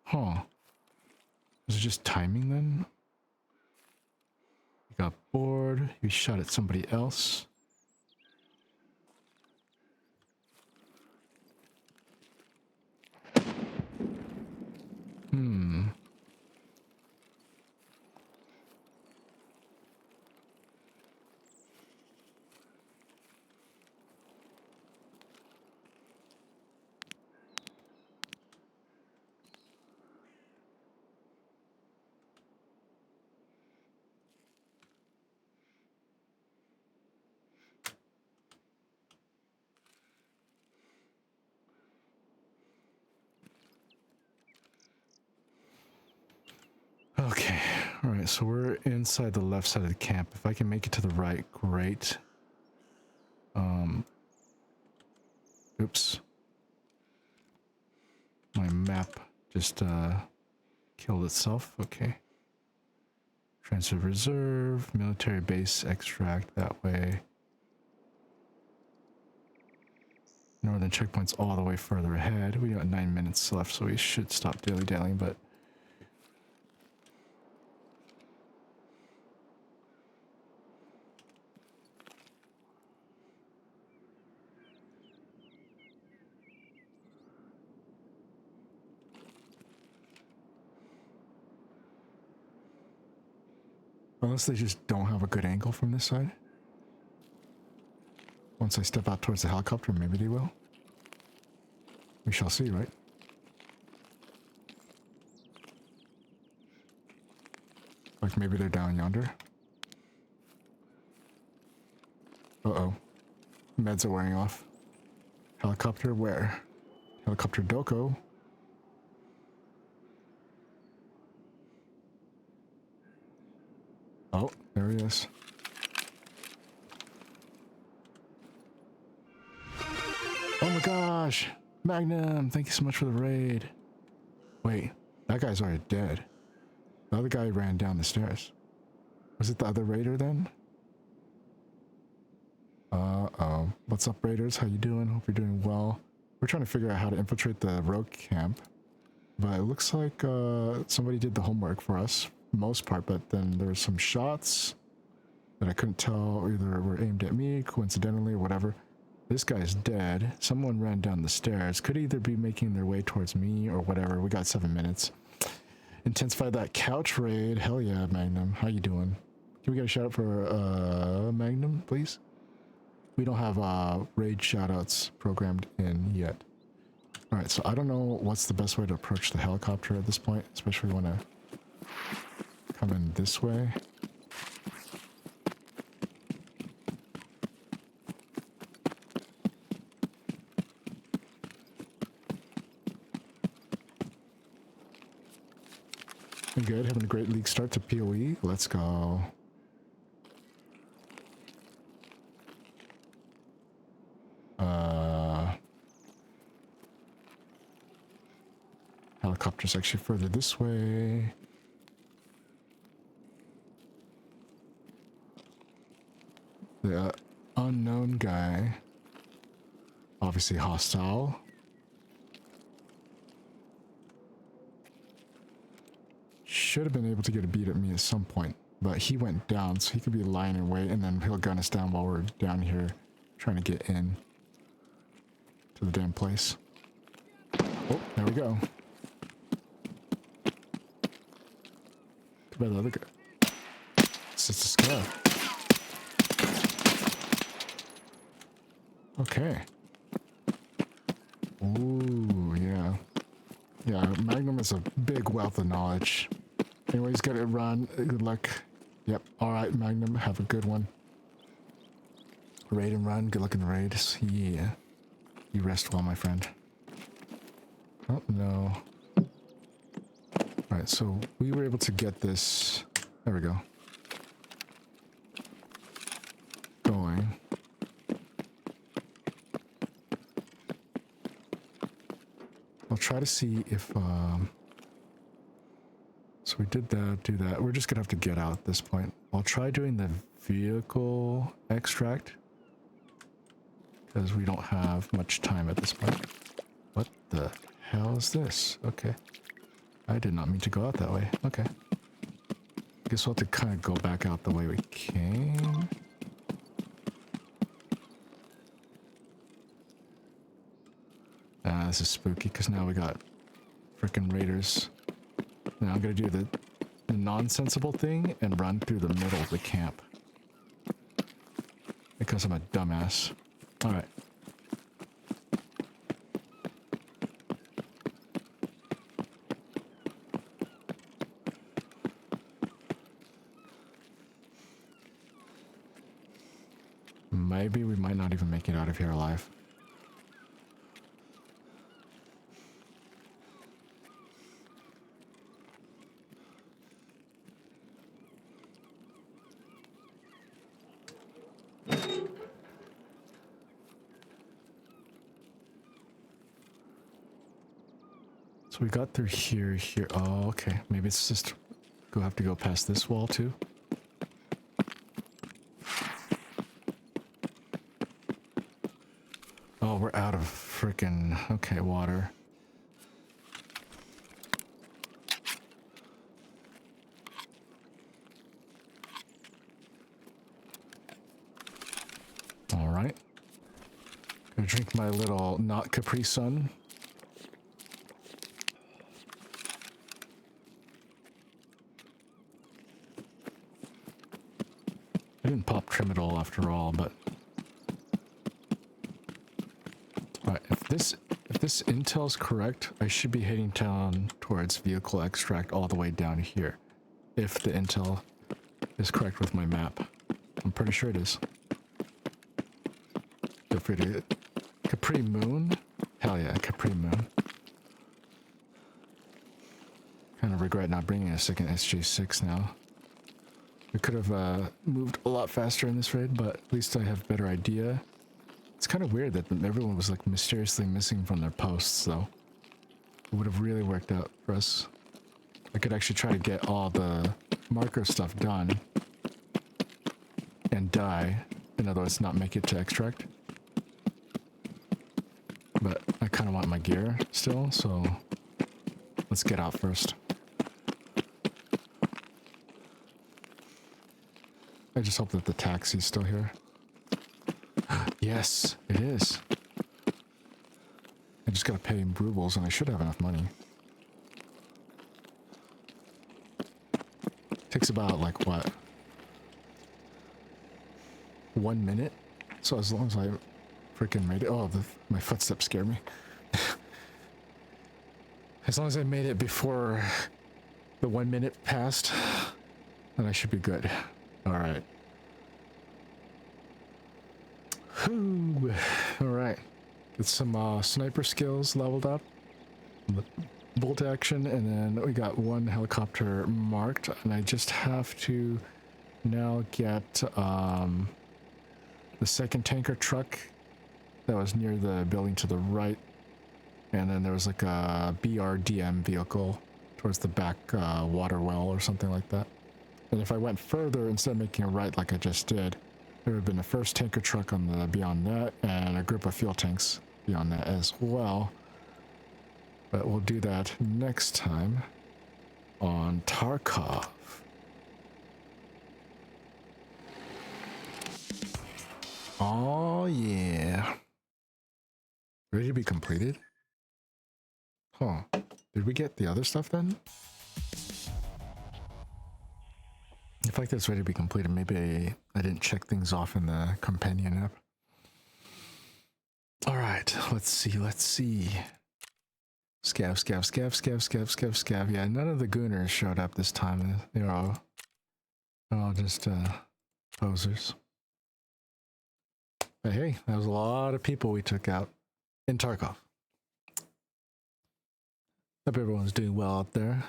Huh. Was it just timing then? You got bored, you shot at somebody else. Okay, alright, so we're inside the left side of the camp. If I can make it to the right, great. Oops. My map just killed itself. Okay. Transfer reserve, military base extract that way. Northern checkpoint's all the way further ahead. We got 9 minutes left, so we should stop dilly-dallying, but unless they just don't have a good angle from this side. Once I step out towards the helicopter, maybe they will. We shall see, right? Like maybe they're down yonder. Uh-oh. Meds are wearing off. Helicopter where? Helicopter Doko. Oh, there he is. Oh my gosh! Magnum, thank you so much for the raid. Wait, that guy's already dead. The other guy ran down the stairs. Was it the other raider then? Uh-oh. What's up, raiders? How you doing? Hope you're doing well. We're trying to figure out how to infiltrate the rogue camp. But it looks like somebody did the homework for us. Most part, but then there were some shots that I couldn't tell either were aimed at me, coincidentally, or whatever. This guy's dead. Someone ran down the stairs. Could either be making their way towards me or whatever. We got 7 minutes. Intensify that couch raid. Hell yeah, Magnum. How you doing? Can we get a shout out for Magnum, please? We don't have raid shoutouts programmed in yet. Alright, so I don't know what's the best way to approach the helicopter at this point, especially when I come in this way. I'm good. Having a great league start to PoE. Let's go. Helicopter's actually further this way. The unknown guy. Obviously hostile. Should have been able to get a beat at me at some point, but he went down, so he could be lying in wait, and then he'll gun us down while we're down here trying to get in to the damn place. Oh, there we go. Too bad the other guy. It's just a scar. Okay. Ooh, yeah. Yeah, Magnum is a big wealth of knowledge. Anyways, got it run. Good luck. Yep. Alright, Magnum. Have a good one. Raid and run. Good luck in the raids. Yeah. You rest well, my friend. Oh, no. Alright, so we were able to get this. There we go. Going. I'll try to see if, so we did that, do that. We're just gonna have to get out at this point. I'll try doing the vehicle extract, because we don't have much time at this point. What the hell is this? Okay. I did not mean to go out that way. Okay. I guess we'll have to kind of go back out the way we came. This is spooky because now we got freaking raiders. Now I'm gonna do the nonsensible thing and run through the middle of the camp because I'm a dumbass. All right. Maybe we might not even make it out of here alive. So we got through here. Oh, okay. Maybe it's just go have to go past this wall too. Oh, we're out of freaking okay water. All right. Gonna drink my little not Capri Sun. I didn't pop Trimadol after all, but alright, if this intel's correct, I should be heading down towards vehicle extract all the way down here. If the intel is correct with my map. I'm pretty sure it is. Feel free to Capri Moon? Hell yeah, Capri Moon. Kind of regret not bringing a second SJ6 now. We could have moved a lot faster in this raid, but at least I have a better idea. It's kind of weird that everyone was like mysteriously missing from their posts, though. It would have really worked out for us. I could actually try to get all the marker stuff done and die. In other words, not make it to extract. But I kind of want my gear still, so let's get out first. I just hope that the taxi's still here. Yes, it is. I just gotta pay in rubles and I should have enough money. Takes about like what? 1 minute? So as long as I freaking made it. Oh, my footsteps scare me. As long as I made it before the 1 minute passed, then I should be good. Alright. Alright. Get some sniper skills leveled up. bolt action, and then we got one helicopter marked, and I just have to now get the second tanker truck that was near the building to the right, and then there was like a BRDM vehicle towards the back water well or something like that. And if I went further, instead of making a right like I just did, there would have been the first tanker truck on the beyond that, and a group of fuel tanks beyond that as well. But we'll do that next time on Tarkov. Oh yeah. Ready to be completed? Huh. Did we get the other stuff then? If like that's ready to be completed, maybe I didn't check things off in the companion app. Alright, let's see. Scav. Yeah, none of the gooners showed up this time. They're all just posers. But hey, that was a lot of people we took out in Tarkov. Hope everyone's doing well out there.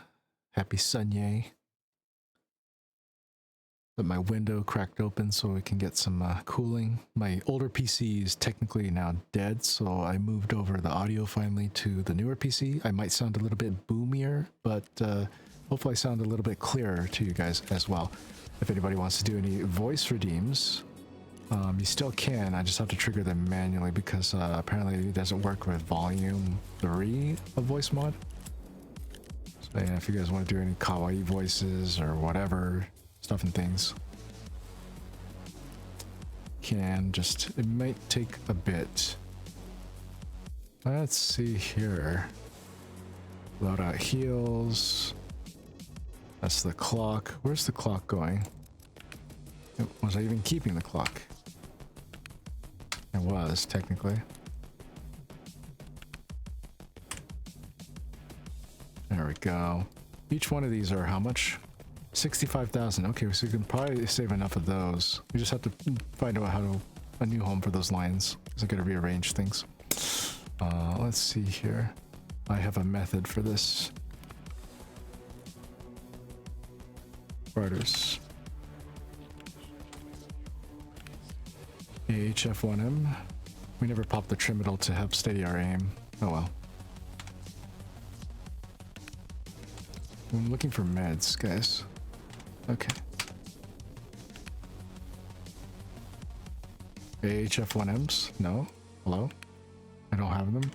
Happy Sunyay. But my window cracked open so we can get some cooling. My older PC is technically now dead, so I moved over the audio finally to the newer PC. I might sound a little bit boomier, but hopefully I sound a little bit clearer to you guys as well. If anybody wants to do any voice redeems, you still can. I just have to trigger them manually because apparently it doesn't work with volume 3 of voice mod. So yeah, if you guys want to do any kawaii voices or whatever, stuff and things, it might take a bit. Let's see here. Loadout heals. That's the clock. Where's the clock going? Was I even keeping the clock? It was, technically. There we go. Each one of these are how much? 65,000. Okay, so we can probably save enough of those. We just have to find out a new home for those lions, because I gotta rearrange things. Let's see here. I have a method for this. Starters. AHF-1M. We never popped the Trimetal to help steady our aim. Oh well. I'm looking for meds, guys. Okay. AHF-1Ms? No? Hello? I don't have them.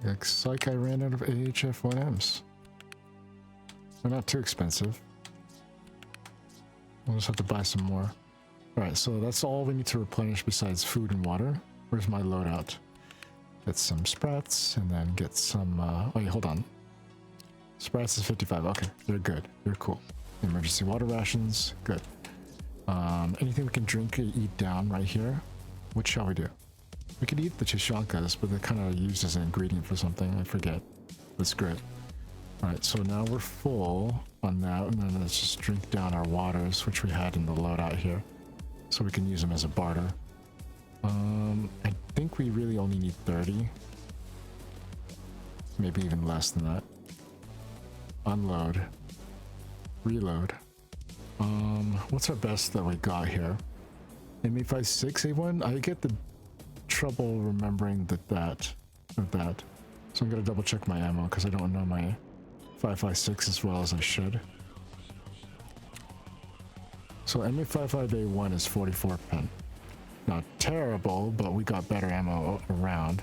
Looks like I ran out of AHF-1Ms. They're not too expensive. We'll just have to buy some more. Alright, so that's all we need to replenish besides food and water. Where's my loadout? Get some sprats and then get some... wait, hold on. Sprats is 55. Okay, they're good. They're cool. Emergency water rations. Good. Anything we can drink or eat down right here? What shall we do? We could eat the chichankas, but they're kind of used as an ingredient for something. I forget. That's great. Alright, so now we're full on that, and then let's just drink down our waters, which we had in the loadout here. So we can use them as a barter. I think we really only need 30. Maybe even less than that. Unload. Reload. What's our best that we got here? MA56 A1? I get the trouble remembering that. So I'm gonna double check my ammo because I don't know my 556 as well as I should. So MA55A1 is 44 pen. Not terrible, but we got better ammo around.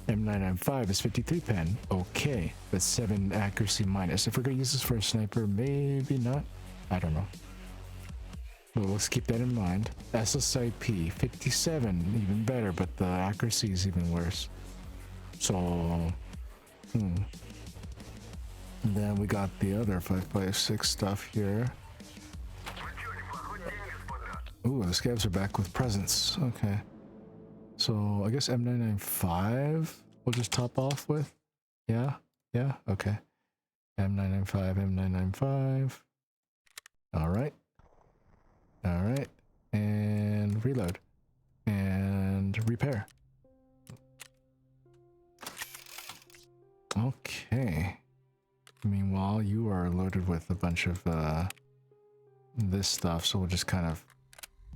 M995 is 53 pen. Okay, that's 7 accuracy minus. If we're gonna use this for a sniper, maybe not. I don't know. But let's keep that in mind. SSIP 57, even better, but the accuracy is even worse. So, And then we got the other 556 stuff here. Ooh, the scabs are back with presents. Okay. So I guess M995 we'll just top off with. Yeah? Yeah? Okay. M995. Alright. Alright. And reload. And repair. Okay. all you are loaded with a bunch of this stuff, so we'll just kind of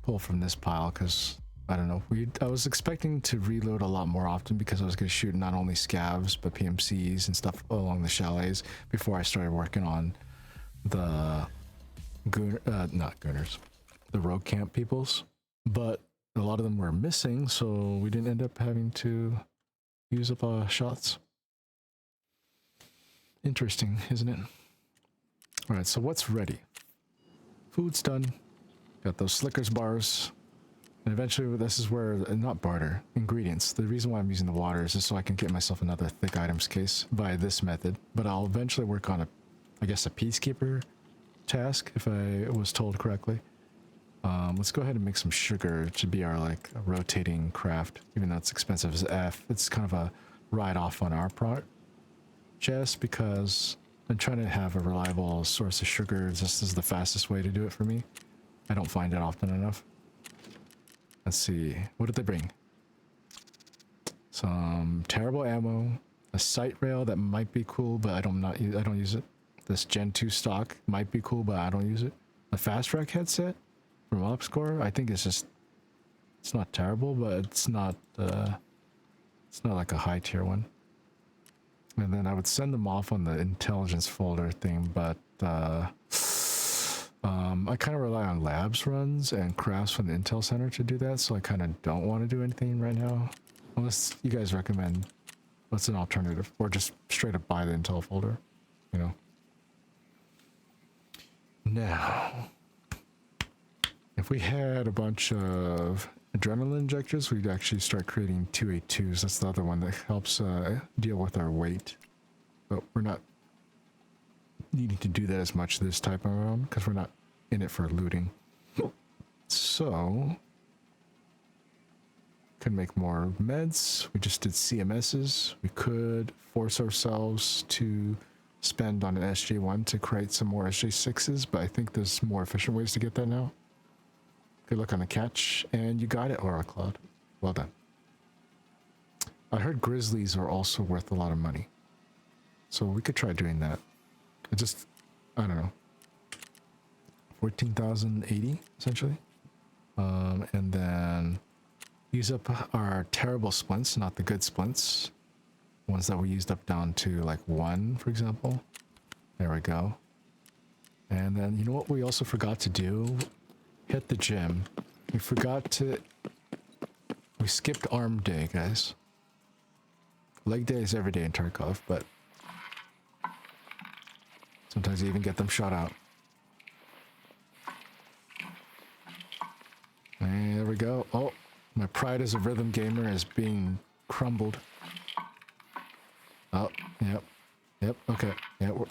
pull from this pile because I don't know. I was expecting to reload a lot more often because I was going to shoot not only scavs but PMCs and stuff along the chalets before I started working on the not gooners, the rogue camp peoples. But a lot of them were missing, so we didn't end up having to use up shots. Interesting, isn't it? All right, so what's ready? Food's done. Got those Slickers bars. And eventually, this is where, not barter, ingredients. The reason why I'm using the water is just so I can get myself another thick items case by this method. But I'll eventually work on I guess a peacekeeper task, if I was told correctly. Let's go ahead and make some sugar to be our, like, rotating craft. Even though it's expensive as F, it's kind of a write-off on our part. Just because I'm trying to have a reliable source of sugar. This is the fastest way to do it for me. I don't find it often enough. Let's see. What did they bring? Some terrible ammo. A sight rail that might be cool, but I don't use it. This Gen 2 stock might be cool, but I don't use it. A fast rack headset from Opscore. I think it's not terrible, but it's not like a high tier one. And then I would send them off on the intelligence folder thing, but I kind of rely on labs runs and crafts from the Intel Center to do that, so I kind of don't want to do anything right now. Unless you guys recommend what's an alternative, or just straight up buy the Intel folder, you know. Now, if we had a bunch of adrenaline injectors, we'd actually start creating 282s. That's the other one that helps deal with our weight. But we're not needing to do that as much this type around because we're not in it for looting. So, could make more meds. We just did CMSs. We could force ourselves to spend on an SJ1 to create some more SJ6s, but I think there's more efficient ways to get that now. Good luck on the catch, and you got it, Aura Cloud. Well done. I heard Grizzlies are also worth a lot of money, so we could try doing that. I don't know, 14,080 essentially, and then use up our terrible splints, not the good splints, ones that we used up down to like 1, for example. There we go. And then you know what we also forgot to do? Hit the gym. We skipped arm day, guys. Leg day is every day in Tarkov, but sometimes you even get them shot out. And there we go. Oh, my pride as a rhythm gamer is being crumbled. Oh, yep, okay. Yep,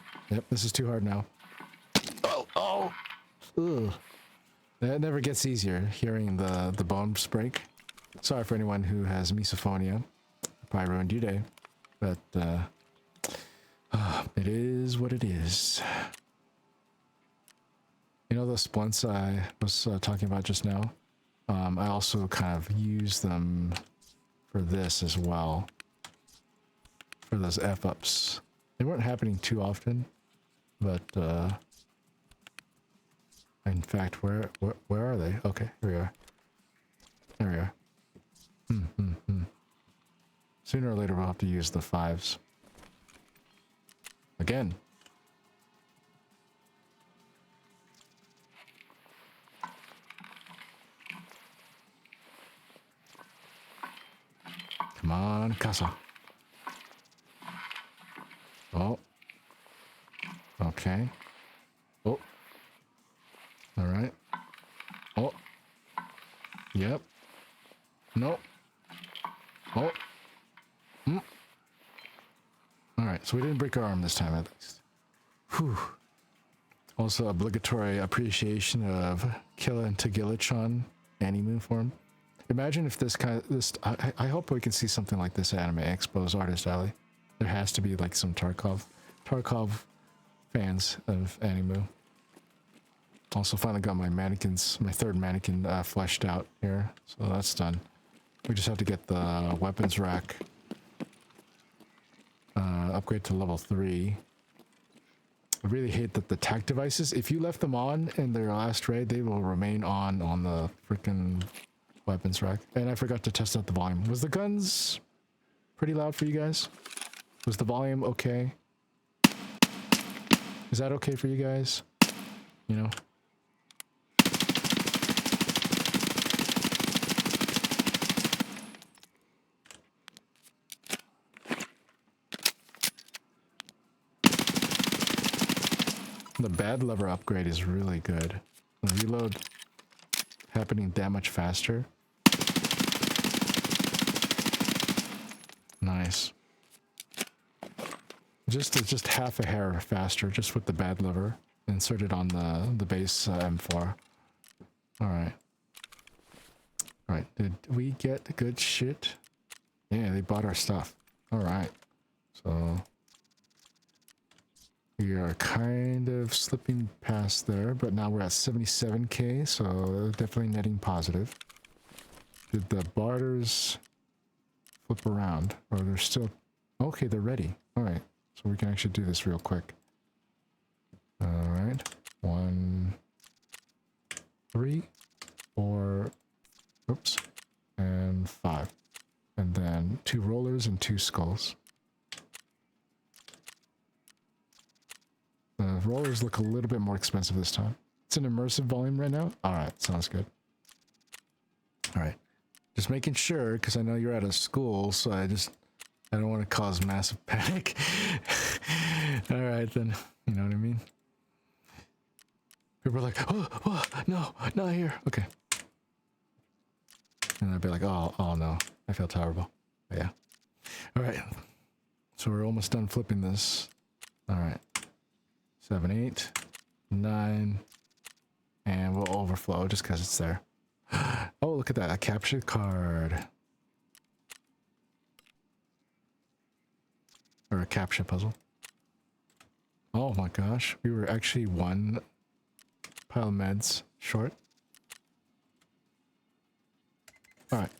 this is too hard now. Oh! Ugh. That never gets easier, hearing the bones break. Sorry for anyone who has misophonia. Probably ruined your day. But, it is what it is. You know those splints I was talking about just now? I also kind of use them for this as well. For those F-ups. They weren't happening too often, but, in fact, where are they? Okay, here we are. There we are. Sooner or later we'll have to use the 5s. Again. Come on, Casa. Oh. Okay. Oh. All right. Oh. Yep. Nope. Oh. All right. So we didn't break our arm this time, at least. Whew. Also, obligatory appreciation of Killa and Tagillichan anime form. Imagine if I hope we can see something like this at Anime Expo's Artist Alley. There has to be like some Tarkov fans of anime. Also finally got my third mannequin fleshed out here, so that's done. We just have to get the weapons rack upgrade to level 3. I really hate that the tac devices, if you left them on in their last raid, they will remain on the freaking weapons rack. And I forgot to test out the volume. Was the guns pretty loud for you guys? Was the volume okay? Is that okay for you guys? You know? The bad lever upgrade is really good. The reload happening that much faster. Nice. Just half a hair faster, just with the bad lever inserted on the base M4. All right. All right. Did we get good shit? Yeah, they bought our stuff. All right. So we are kind of slipping past there, but now we're at 77k, so definitely netting positive. Did the barters flip around, or they're still okay? They're ready. All right. So we can actually do this real quick. All right. 1, 3, 4, oops, and 5. And then 2 rollers and 2 skulls. The rollers look a little bit more expensive this time. It's an immersive volume right now. All right. Sounds good. All right. Just making sure, because I know you're out of school, so I don't want to cause massive panic. All right, then. You know what I mean? People are like, oh, no, not here. Okay. And I'd be like, oh no, I feel terrible. But yeah. All right. So we're almost done flipping this. All right. 7, 8, 9, and we'll overflow just because it's there. Oh, look at that, a capture card. Or a captcha puzzle. Oh my gosh, we were actually 1 pile of meds short. Alright,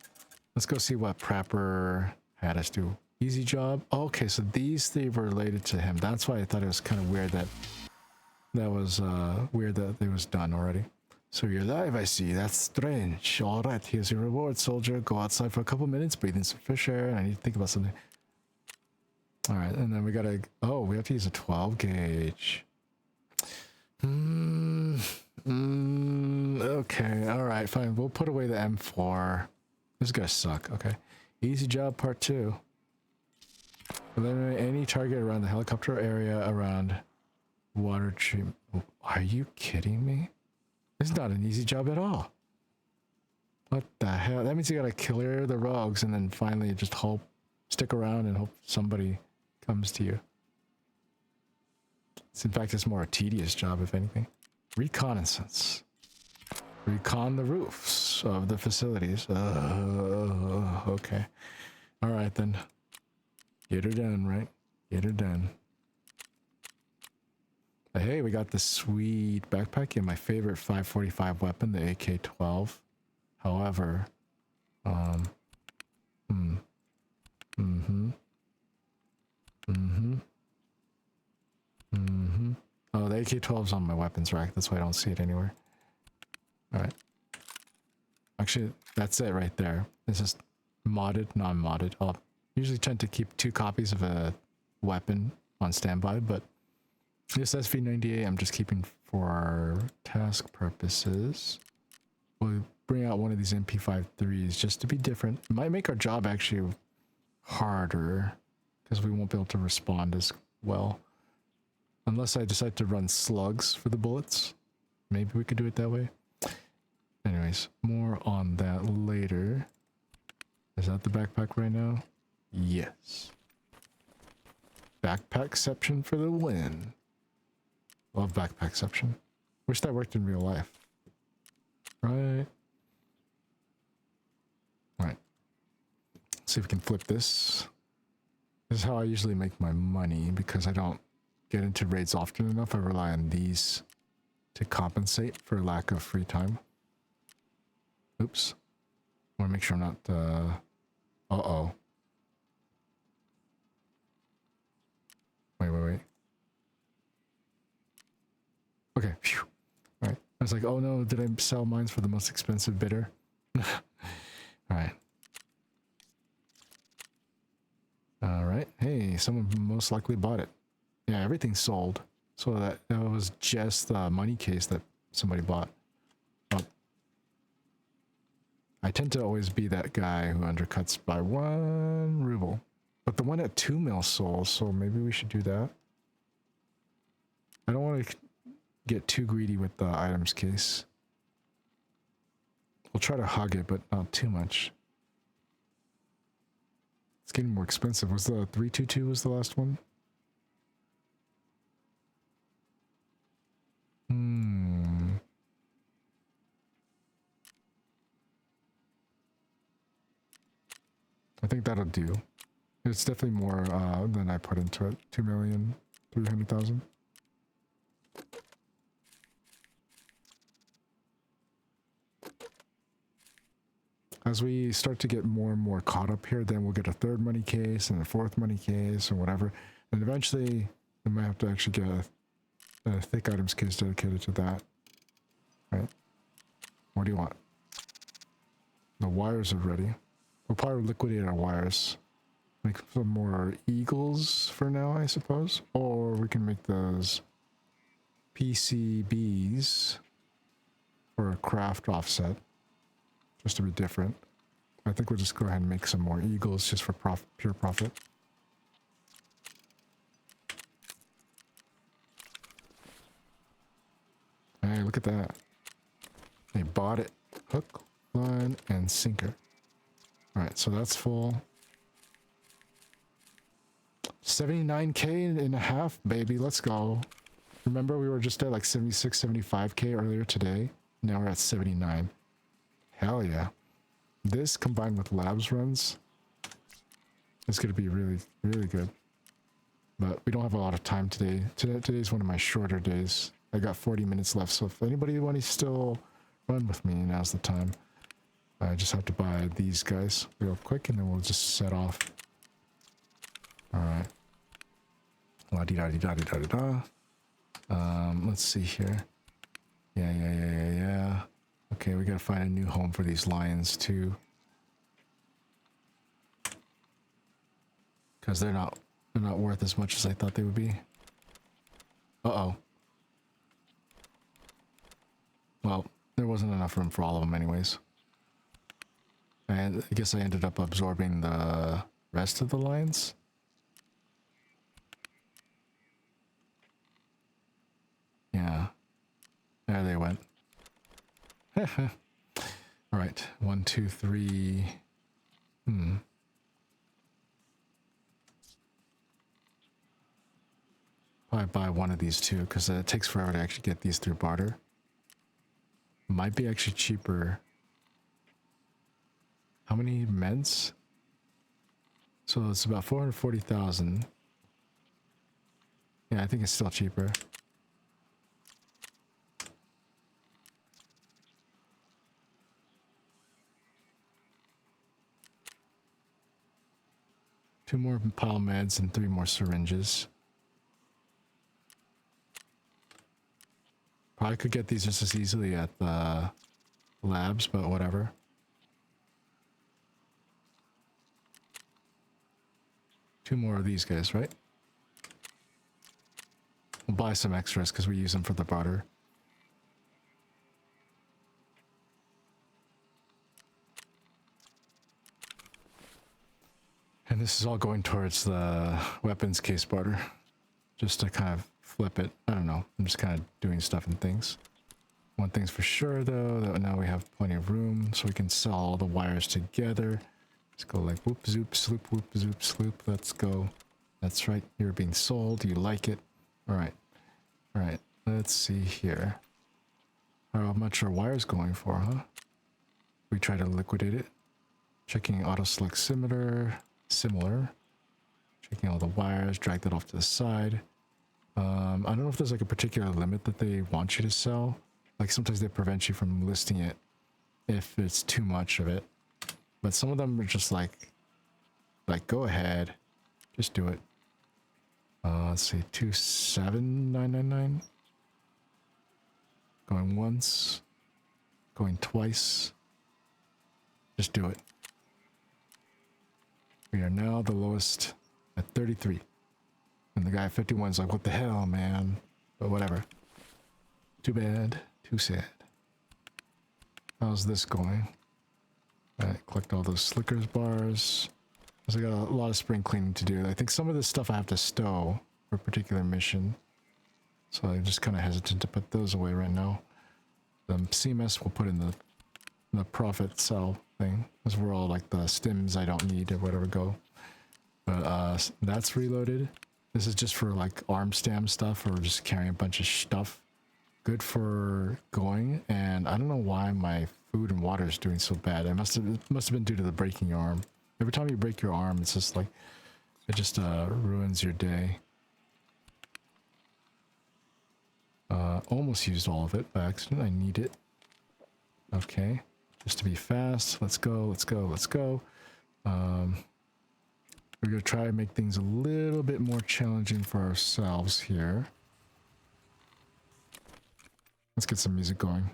let's go see what Prapper had us do. Easy job. Oh, okay, so these 3 were related to him. That's why I thought it was kind of weird that it was done already. So you're live, I see. That's strange. Alright, here's your reward, soldier. Go outside for a couple minutes, breathe in some fresh air, and I need to think about something. Alright, and then we gotta... Oh, we have to use a 12 gauge. Okay, alright, fine. We'll put away the M4. This is gonna suck, okay. Easy job, part 2. Eliminate any target around the helicopter area around water treatment. Are you kidding me? This is not an easy job at all. What the hell? That means you gotta clear the rogues and then finally just stick around and hope somebody comes to you. In fact, it's more a tedious job, if anything. Reconnaissance. Recon the roofs of the facilities. Okay. Alright then. Get her done, right? Get her done. But hey, we got this sweet backpack. Yeah, my favorite 545 weapon, the AK-12. However, Oh, the AK-12's on my weapons rack. That's why I don't see it anywhere. Alright. Actually, that's it right there. It's just modded, non-modded. I'll usually tend to keep 2 copies of a weapon on standby, but this SV98 I'm just keeping for task purposes. We'll bring out one of these MP53s just to be different. It might make our job actually harder because we won't be able to respond as well. Unless I decide to run slugs for the bullets. Maybe we could do it that way. Anyways, more on that later. Is that the backpack right now? Yes. Backpackception for the win. Love backpackception. Wish that worked in real life. Right. Alright. See if we can flip this. This is how I usually make my money because I don't get into raids often enough. I rely on these to compensate for lack of free time. Oops. I want to make sure I'm not, uh-oh. Wait. Okay. Phew. All right. I was like, oh no, did I sell mines for the most expensive bidder? All right. All right. Hey, someone most likely bought it. Yeah, everything's sold. So that was just the money case that somebody bought. Oh. I tend to always be that guy who undercuts by 1 ruble. But the one at 2 mil sold, so maybe we should do that. I don't want to get too greedy with the items case. We'll try to hug it, but not too much. It's getting more expensive. Was the 322 was the last one? I think that'll do. It's definitely more than I put into it. 2,300,000. As we start to get more and more caught up here, then we'll get a 3rd money case and a 4th money case or whatever. And eventually, we might have to actually get a thick items case dedicated to that. Right? What do you want? The wires are ready. We'll probably liquidate our wires. Make some more eagles for now, I suppose. Or we can make those PCBs for a craft offset. Just to be different. I think we'll just go ahead and make some more eagles just for pure profit. Hey, look at that. They bought it. Hook, line, and sinker. Alright, so that's full. 79k and a half, baby. Let's go. Remember, we were just at like 76, 75k earlier today. Now we're at 79. Hell yeah. This combined with labs runs is going to be really, really good. But we don't have a lot of time today. Today's one of my shorter days. I got 40 minutes left, so if anybody wants to still run with me, now's the time. I just have to buy these guys real quick, and then we'll just set off. Alright. La-di-da-di-da-di-da-di-da. Let's see here. Yeah. Okay, we gotta find a new home for these lions, too. Because they're not worth as much as I thought they would be. Uh-oh. Well, there wasn't enough room for all of them anyways. And I guess I ended up absorbing the rest of the lions. Yeah. There they went. Alright. 1, 2, 3. Probably buy one of these two, because it takes forever to actually get these through barter. Might be actually cheaper. How many meds? So it's about 440,000. Yeah, I think it's still cheaper. Two more pile meds and 3 more syringes. Probably could get these just as easily at the labs, but whatever. Two more of these guys, right? We'll buy some extras because we use them for the barter. And this is all going towards the weapons case barter. Just to kind of flip it. I don't know. I'm just kind of doing stuff and things. One thing's for sure though, that now we have plenty of room so we can sell all the wires together. Let's go like whoop zoop sloop whoop zoop sloop. Let's go. That's right. You're being sold. You like it. Alright. Alright. Let's see here. How much are wires going for, huh? We try to liquidate it. Checking auto select similar. Checking all the wires. Drag that off to the side. I don't know if there's like a particular limit that they want you to sell. Like sometimes they prevent you from listing it if it's too much of it. But some of them are just like go ahead, just do it. Let's see, 27999. Going once. Going twice. Just do it. We are now the lowest at 33. And the guy at 51 is like, what the hell, man? But whatever. Too bad. Too sad. How's this going? Alright, collect all those Slickers bars. So I got a lot of spring cleaning to do. I think some of this stuff I have to stow for a particular mission. So I'm just kind of hesitant to put those away right now. The CMS we'll put in the profit sell thing. Because we're all like the stims I don't need or whatever go. But that's reloaded. This is just for like arm stam stuff or just carrying a bunch of stuff. Good for going, and I don't know why my food and water is doing so bad. It must have been due to the breaking your arm. Every time you break your arm, it's just like it just ruins your day. Almost used all of it by accident. I need it. Okay, just to be fast. Let's go. Let's go. Let's go. We're gonna try to make things a little bit more challenging for ourselves here. Let's get some music going.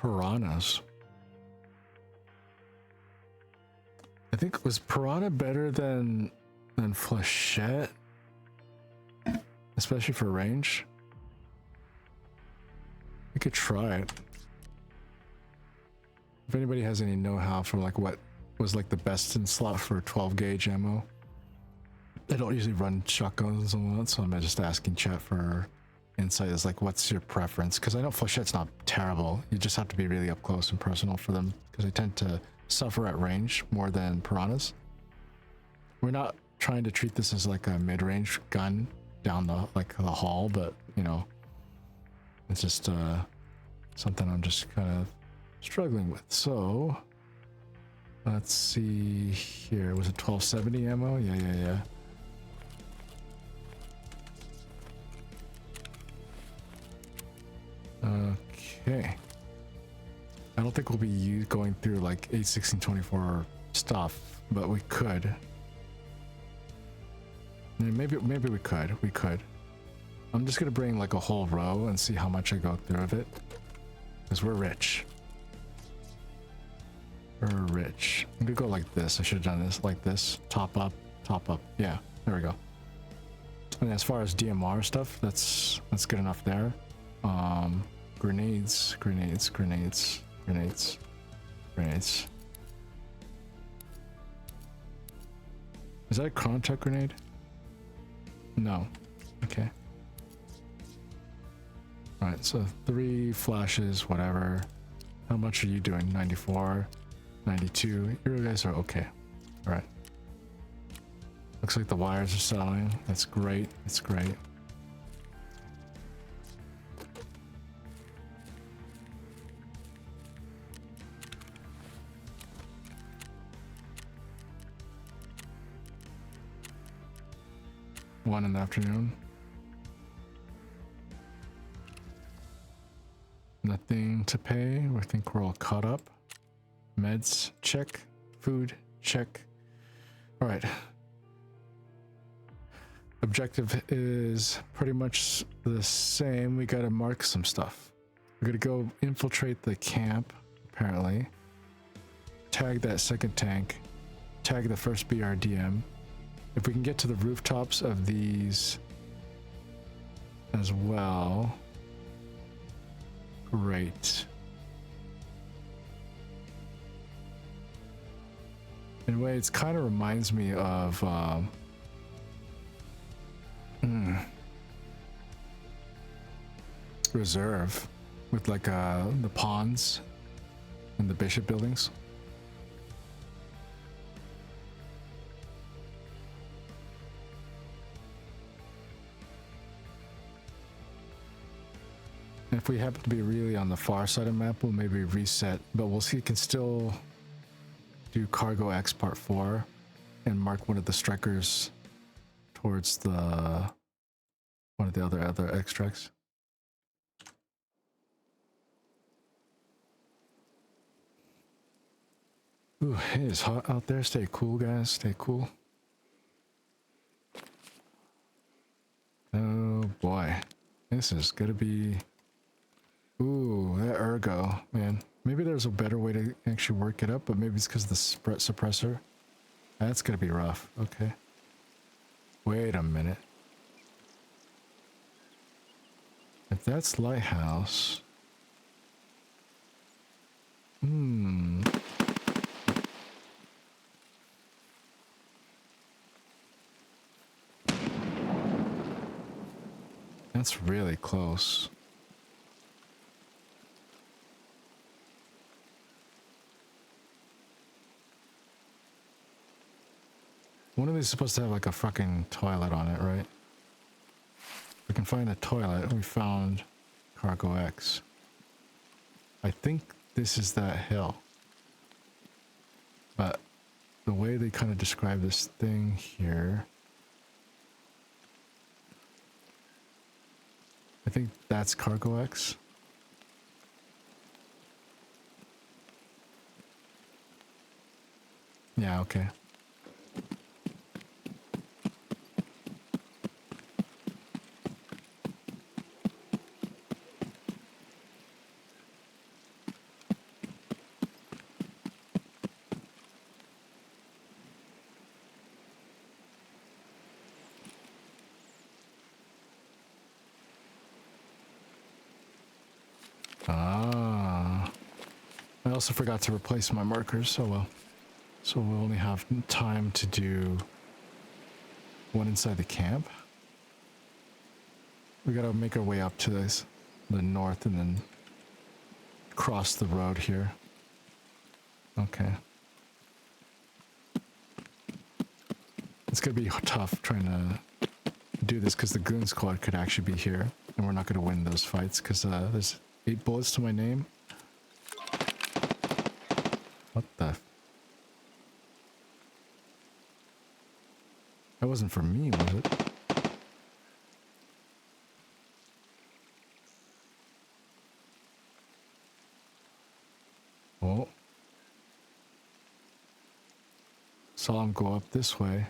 Piranhas. I think, was piranha better than flechette? Especially for range? We could try it. If anybody has any know-how for like what was like the best in slot for 12 gauge ammo. I don't usually run shotguns and all that, so I'm just asking chat for insight. Is like, what's your preference? Because I know flechette's not terrible. You just have to be really up close and personal for them, because they tend to suffer at range more than piranhas. We're not trying to treat this as like a mid-range gun down the hall, but you know, it's just something I'm just kind of struggling with. So let's see here. Was it 1270 ammo? Yeah. Okay. I don't think we'll be going through like 8/16/24 stuff, but we could. Maybe we could. We could. I'm just gonna bring like a whole row and see how much I go through of it, because we're rich. We're rich. I'm gonna go like this. I should have done this like this. Top up, top up. Yeah, there we go. And as far as DMR stuff, that's good enough there. Grenades. Is that a contact grenade? No. Okay. Alright, so 3 flashes, whatever. How much are you doing? 94, 92. You guys are okay. Alright. Looks like the wires are selling. That's great. That's great. One in the afternoon. Nothing to pay. I think we're all caught up. Meds, check. Food, check. All right. Objective is pretty much the same. We gotta mark some stuff. We're gonna go infiltrate the camp, apparently. Tag that second tank. Tag the first BRDM. If we can get to the rooftops of these as well, great. In a way, it kind of reminds me of Reserve, with like the pawns and the bishop buildings. If we happen to be really on the far side of the map, we'll maybe reset, but we'll see. Can still do Cargo X Part 4 and mark one of the strikers towards the one of the other extracts. Ooh, it is hot out there. Stay cool, guys. Stay cool. Oh boy, this is gonna be. Ooh, that ergo, man. Maybe there's a better way to actually work it up, but maybe it's because of the suppressor. That's gonna be rough. Okay. Wait a minute. If that's lighthouse. That's really close. One of these is supposed to have like a fucking toilet on it, right? We can find a toilet. We found Cargo X. I think this is that hill. But the way they kind of describe this thing here, I think that's Cargo X. Yeah, okay. Ah. I also forgot to replace my markers, so well. So we'll only have time to do one inside the camp. We gotta make our way up to this, the north, and then cross the road here. Okay. It's gonna be tough trying to do this because the goon squad could actually be here, and we're not gonna win those fights because there's 8 bullets to my name. What the? That wasn't for me, was it? Oh. Saw him go up this way.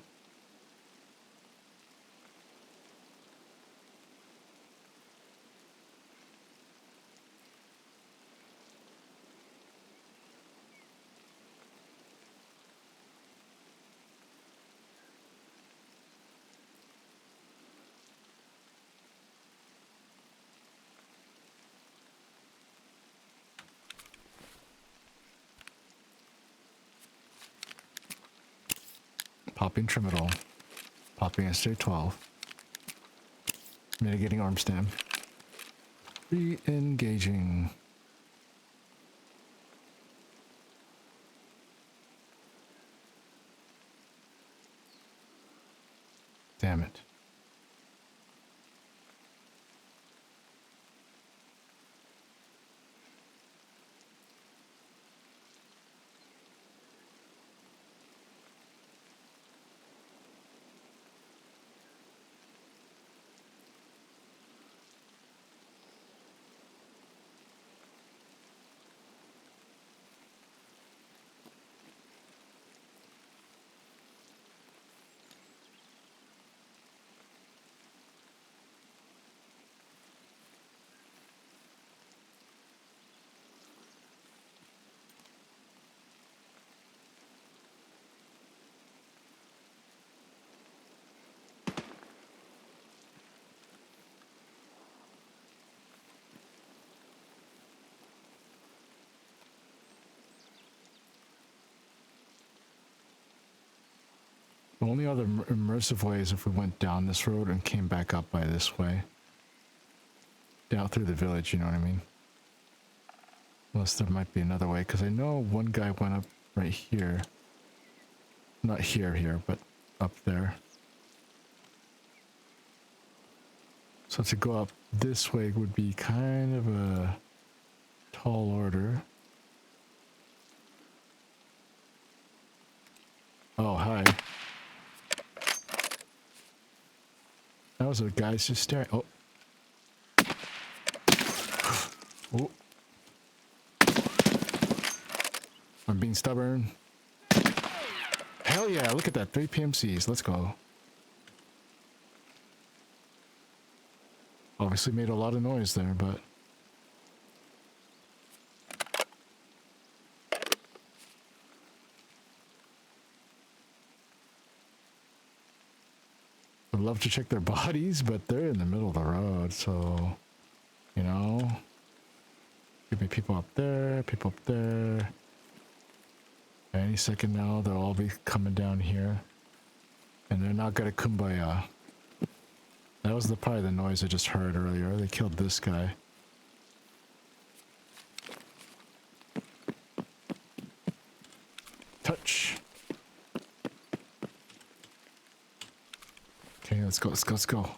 Popping Trimetal. Popping SJ-12. Mitigating arm stem. Re-engaging. Damn it. The only other immersive way is if we went down this road and came back up by this way. Down through the village, you know what I mean? Unless there might be another way, because I know one guy went up right here. Not here, but up there. So to go up this way would be kind of a tall order. Oh, hi. That was a guy's just staring. Oh. Oh. I'm being stubborn. Hell yeah, look at that. 3 PMCs. Let's go. Obviously made a lot of noise there, but... I'd love to check their bodies, but they're in the middle of the road, so... You know... Give me people up there, people up there... Any second now, they'll all be coming down here. And they're not gonna kumbaya. That was probably the noise I just heard earlier. They killed this guy. Touch. Okay, let's go, let's go, let's go.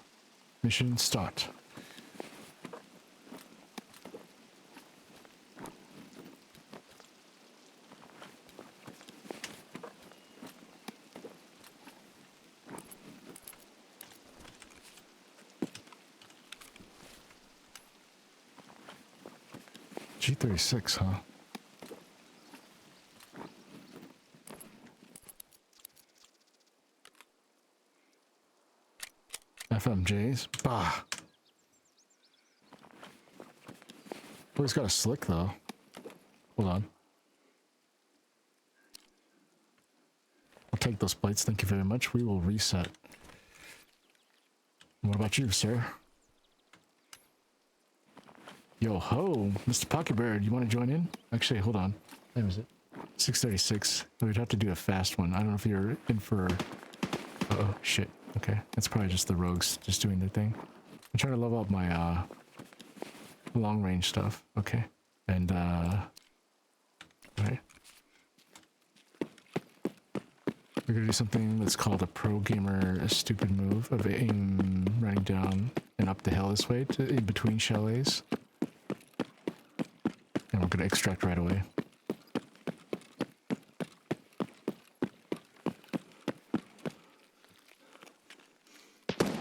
Mission start. G36, huh? FMJs? Bah! Oh, he's got a slick, though. Hold on. I'll take those plates, thank you very much. We will reset. What about you, sir? Yo ho, Mr. Pocketbird, you want to join in? Actually, hold on. What time is it? 6:36. We'd have to do a fast one. I don't know if you're in for... Uh-oh, shit. Okay, that's probably just the rogues just doing their thing. I'm trying to level up my long range stuff. Okay, and alright. We're gonna do something that's called a pro gamer stupid move of aim running down and up the hill this way to in between chalets. And we're gonna extract right away.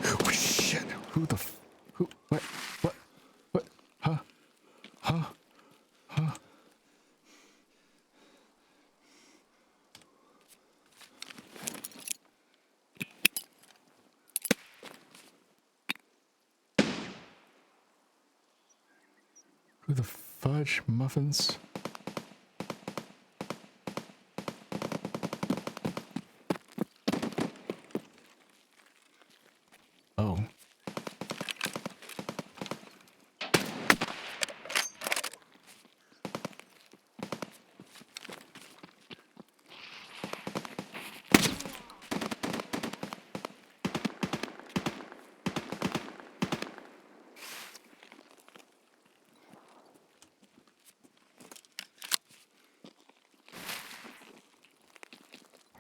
Oh shit! Who the f... Who... What? What? What? Huh? Huh? Huh? Who the fudge muffins? Oh.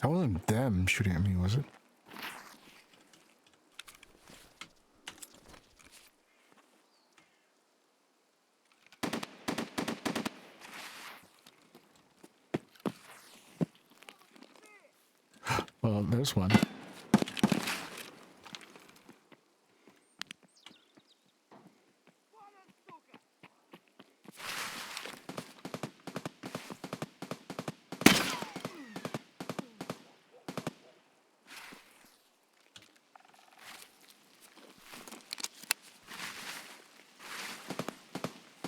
That wasn't them shooting at me, was it? Well, there's one.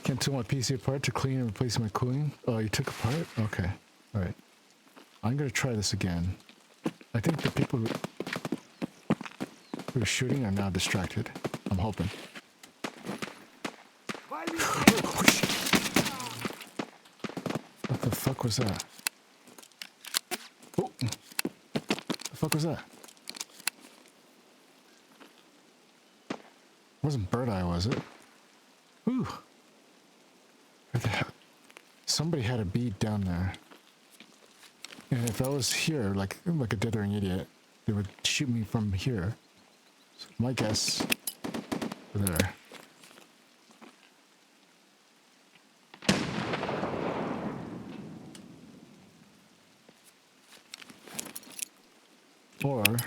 Can't tell my PC apart to clean and replace my cooling. Oh, you took apart? Okay. Alright. I'm gonna try this again. I think the people who are shooting are now distracted. I'm hoping. What the fuck was that? Oh! The fuck was that? It wasn't Bird Eye, was it? Ooh! Somebody had a bead down there. And if I was here, like a dithering idiot, they would shoot me from here. So my guess There. Or no,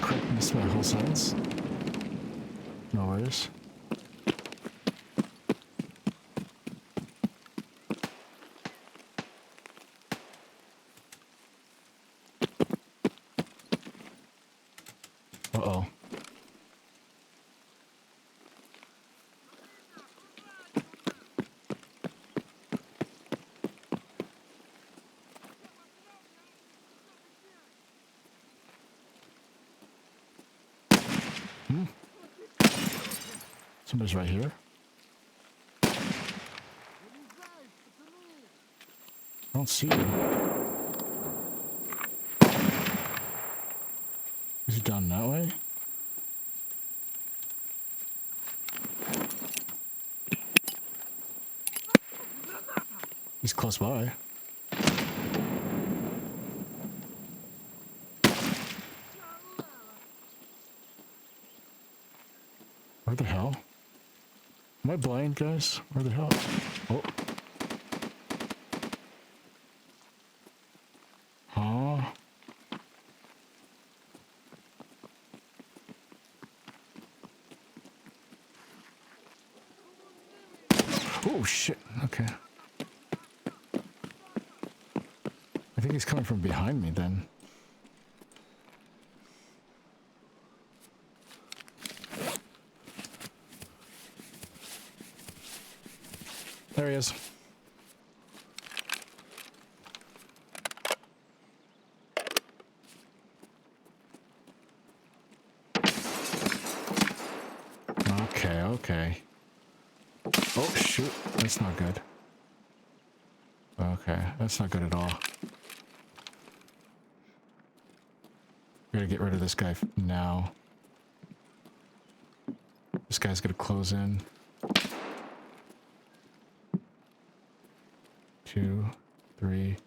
quick, missed my whole sentence. No worries. Uh-oh. Somebody's right here. I don't see him. Is he down that way? He's close by. Where the hell? Am I blind, guys? Where the hell? Oh. Huh? Oh, shit. Okay. I think he's coming from behind me then. There he is. Okay, okay. Oh, shoot. That's not good. Okay, that's not good at all. We gotta get rid of this guy now. This guy's gonna close in. 2, 3.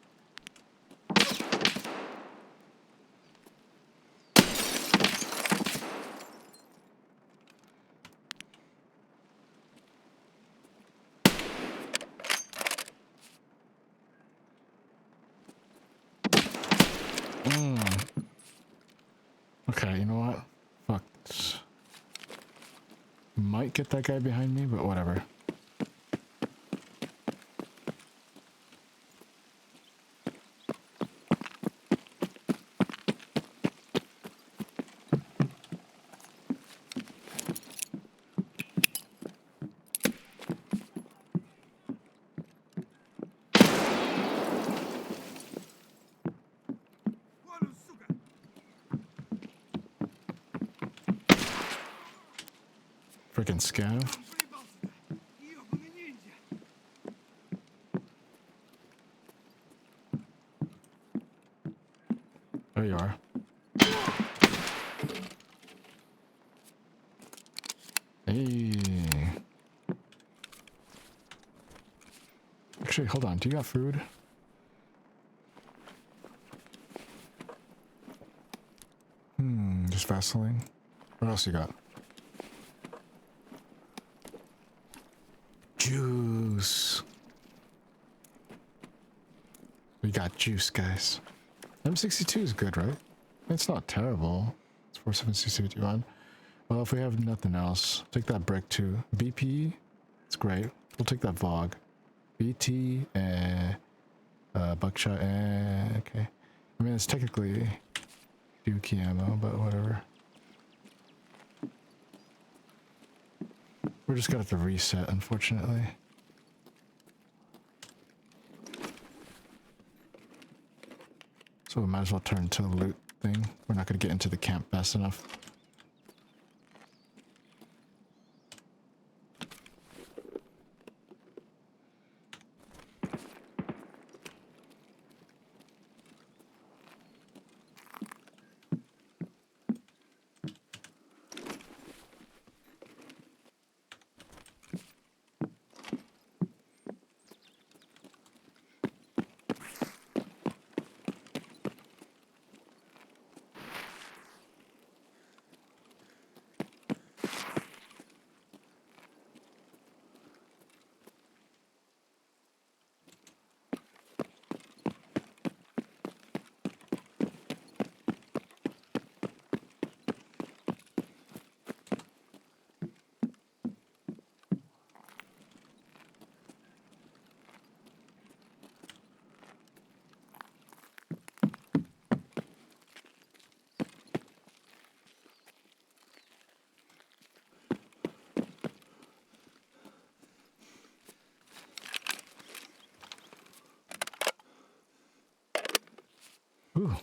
Okay, you know what? Fuck this. Might get that guy behind me, but whatever. Freaking scav. There you are. Hey. Actually, hold on. Do you got food? Just Vaseline. What else you got? Juice. We got juice, guys. M62 is good, right? It's not terrible. It's 4762 Well, if we have nothing else, take that brick too. BP, it's great. We'll take that VOG. BT, buckshot, okay. I mean, it's technically Dookie ammo, but whatever. We're just gonna have to reset, unfortunately. So we might as well turn to a loot thing. We're not gonna get into the camp fast enough. Whew.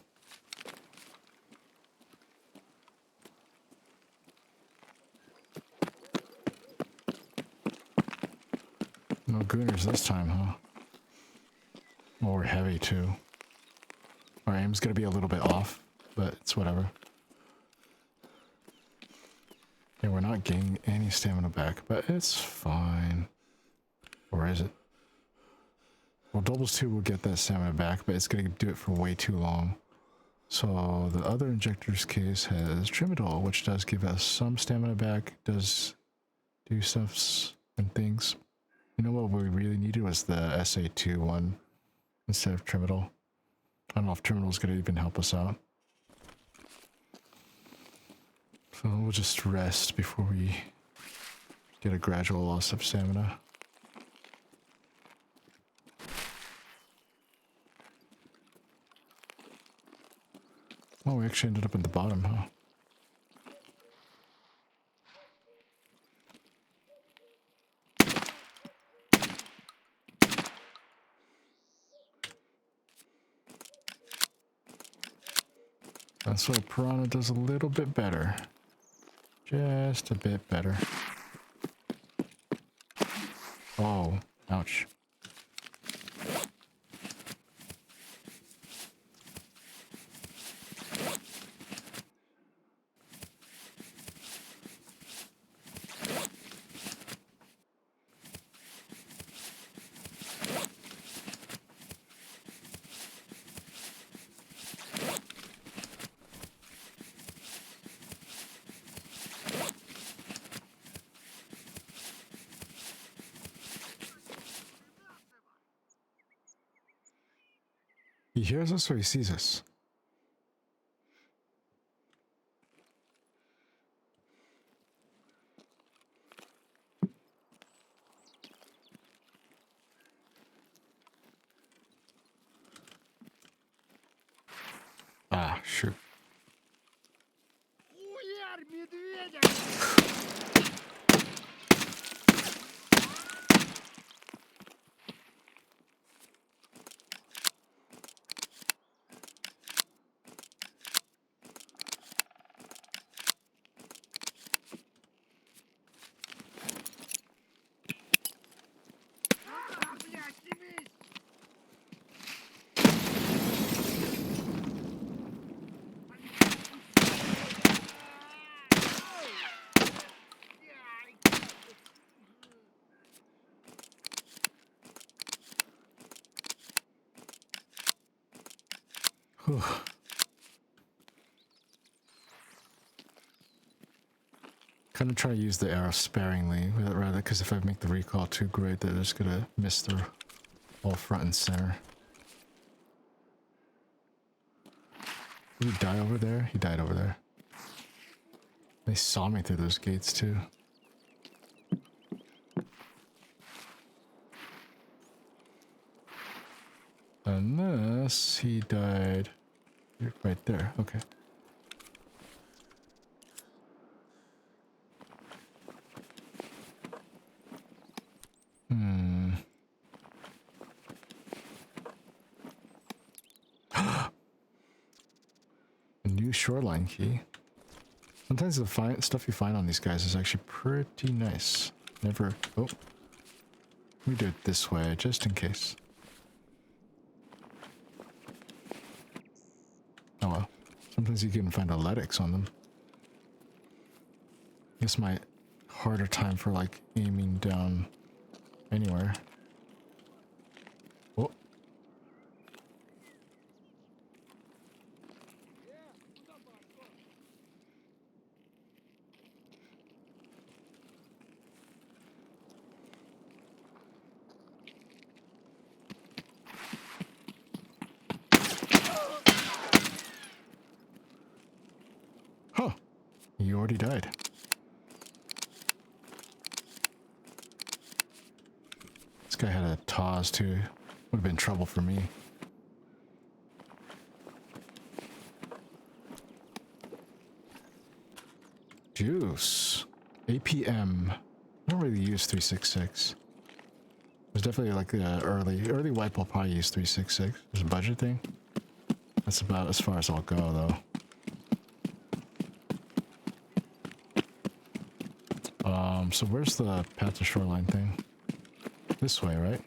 No gooners this time, huh? Well, we're heavy too. Our aim's gonna be a little bit off, but it's whatever. Yeah, we're not getting any stamina back, but it's fine. Or is it? Well, doubles 2 will get that stamina back, but it's gonna do it for way too long. So the other injector's case has Trimadol, which does give us some stamina back, does do stuffs and things. You know what we really needed was the SA2 one instead of Trimadol. I don't know if Trimadol's gonna even help us out. So we'll just rest before we get a gradual loss of stamina. Oh, we actually ended up at the bottom, huh? That's why Piranha does a little bit better. Just a bit better. Oh, ouch. He hears us or he sees us? Ah, shoot. Whew. Kind of try to use the arrow sparingly, rather, because if I make the recoil too great, they're just gonna miss the whole front and center. Did he die over there? He died over there. They saw me through those gates too. Unless he died right there. Okay. A new shoreline key. Sometimes the stuff you find on these guys is actually pretty nice. Never... Oh. We do it this way, just in case. Oh well. Sometimes you can find athletics on them. This might harder time for like aiming down anywhere. Oh. Huh. You already died. This guy had a Taz too. Would have been trouble for me. Juice. APM. I don't really use 366. There's definitely like the early wipe will probably use 366. There's a budget thing. That's about as far as I'll go, though. So where's the path to shoreline thing? This way, right?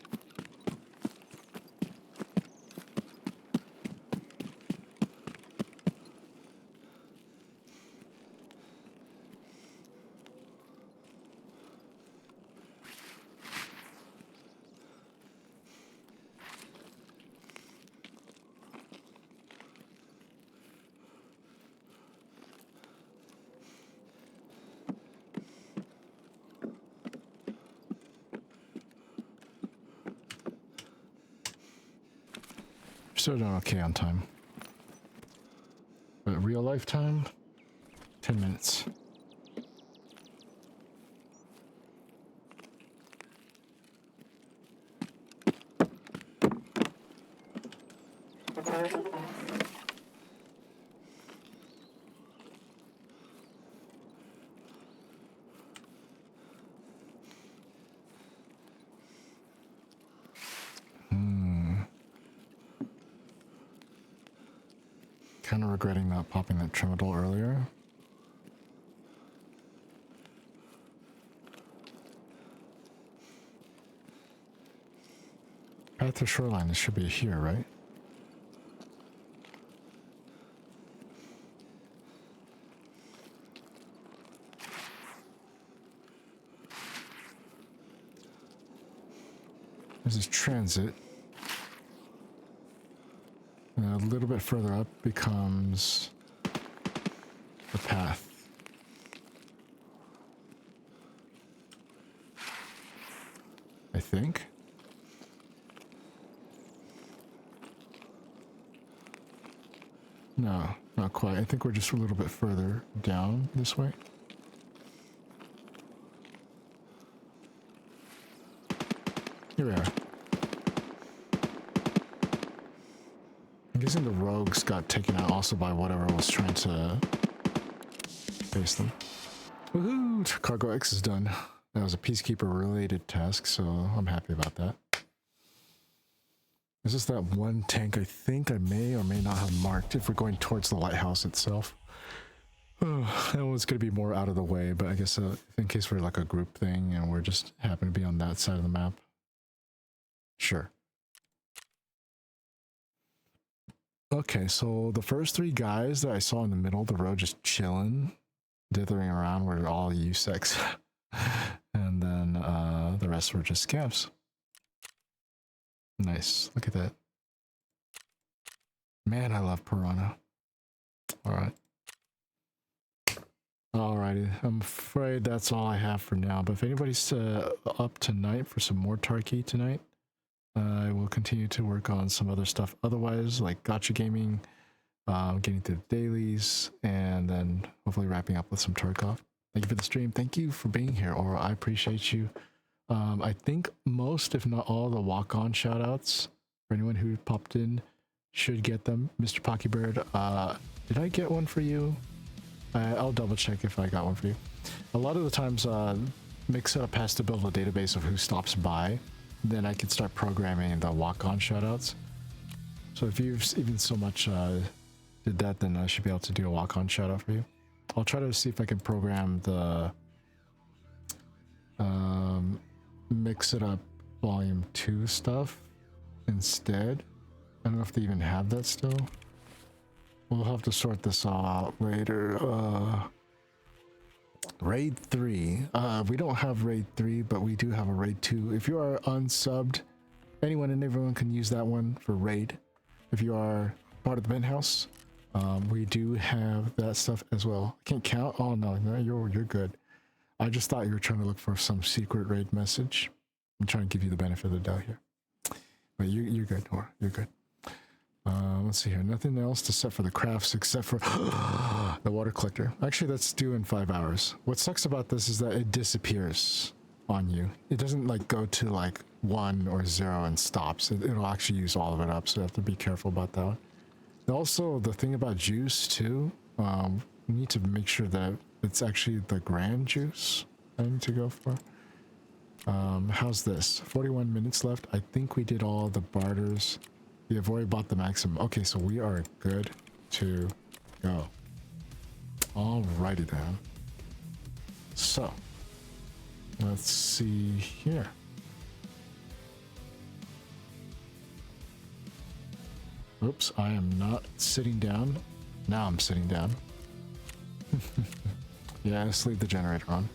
Still doing okay on time. But real life time, 10 minutes. Kind of regretting not popping that Tremadol earlier. Path to shoreline, this should be here, right? This is transit. And a little bit further up becomes the path. I think. No, not quite. I think we're just a little bit further down this way. Here we are. I'm guessing the rogues got taken out also by whatever was trying to face them. Woohoo! Cargo X is done. That was a Peacekeeper related task, so I'm happy about that. Is this that one tank I think I may or may not have marked if we're going towards the lighthouse itself? Oh, that one's going to be more out of the way, but I guess in case we're like a group thing and we're just happen to be on that side of the map. Sure. Okay, so the first three guys that I saw in the middle of the road just chilling, dithering around were all USEX. And then the rest were just scavs. Nice, look at that. Man, I love Piranha. Alright. Alrighty, I'm afraid that's all I have for now, but if anybody's up tonight for some more Tarky tonight, I will continue to work on some other stuff otherwise, like Gotcha Gaming, getting through the dailies, and then hopefully wrapping up with some Tarkov. Thank you for the stream. Thank you for being here, Aura. I appreciate you. I think most, if not all, the walk-on shoutouts for anyone who popped in should get them. Mr. Pockeybird, did I get one for you? I'll double check if I got one for you. A lot of the times, Mixup has to build a database of who stops by. Then I can start programming the walk-on shoutouts. So if you've even so much did that, then I should be able to do a walk-on shoutout for you. I'll try to see if I can program the Mix It Up Volume 2 stuff instead. I don't know if they even have that still. We'll have to sort this all out later. Raid 3. We don't have Raid 3, but we do have a Raid 2. If you are unsubbed, anyone and everyone can use that one for Raid. If you are part of the penthouse, we do have that stuff as well. I can't count. Oh no, you're good. I just thought you were trying to look for some secret raid message. I'm trying to give you the benefit of the doubt here. But you're good, Nora. You're good. Let's see here. Nothing else to set for the crafts except for the water collector. Actually, that's due in 5 hours. What sucks about this is that it disappears on you. It doesn't like go to like 1 or 0 and stops. It'll actually use all of it up, so you have to be careful about that one. Also, the thing about juice too, we need to make sure that it's actually the grand juice I need to go for. How's this? 41 minutes left. I think we did all the barters. You've already bought the maximum. Okay, so we are good to go. Alrighty then. So, let's see here. Oops, I am not sitting down. Now I'm sitting down. Yeah, let's leave the generator on.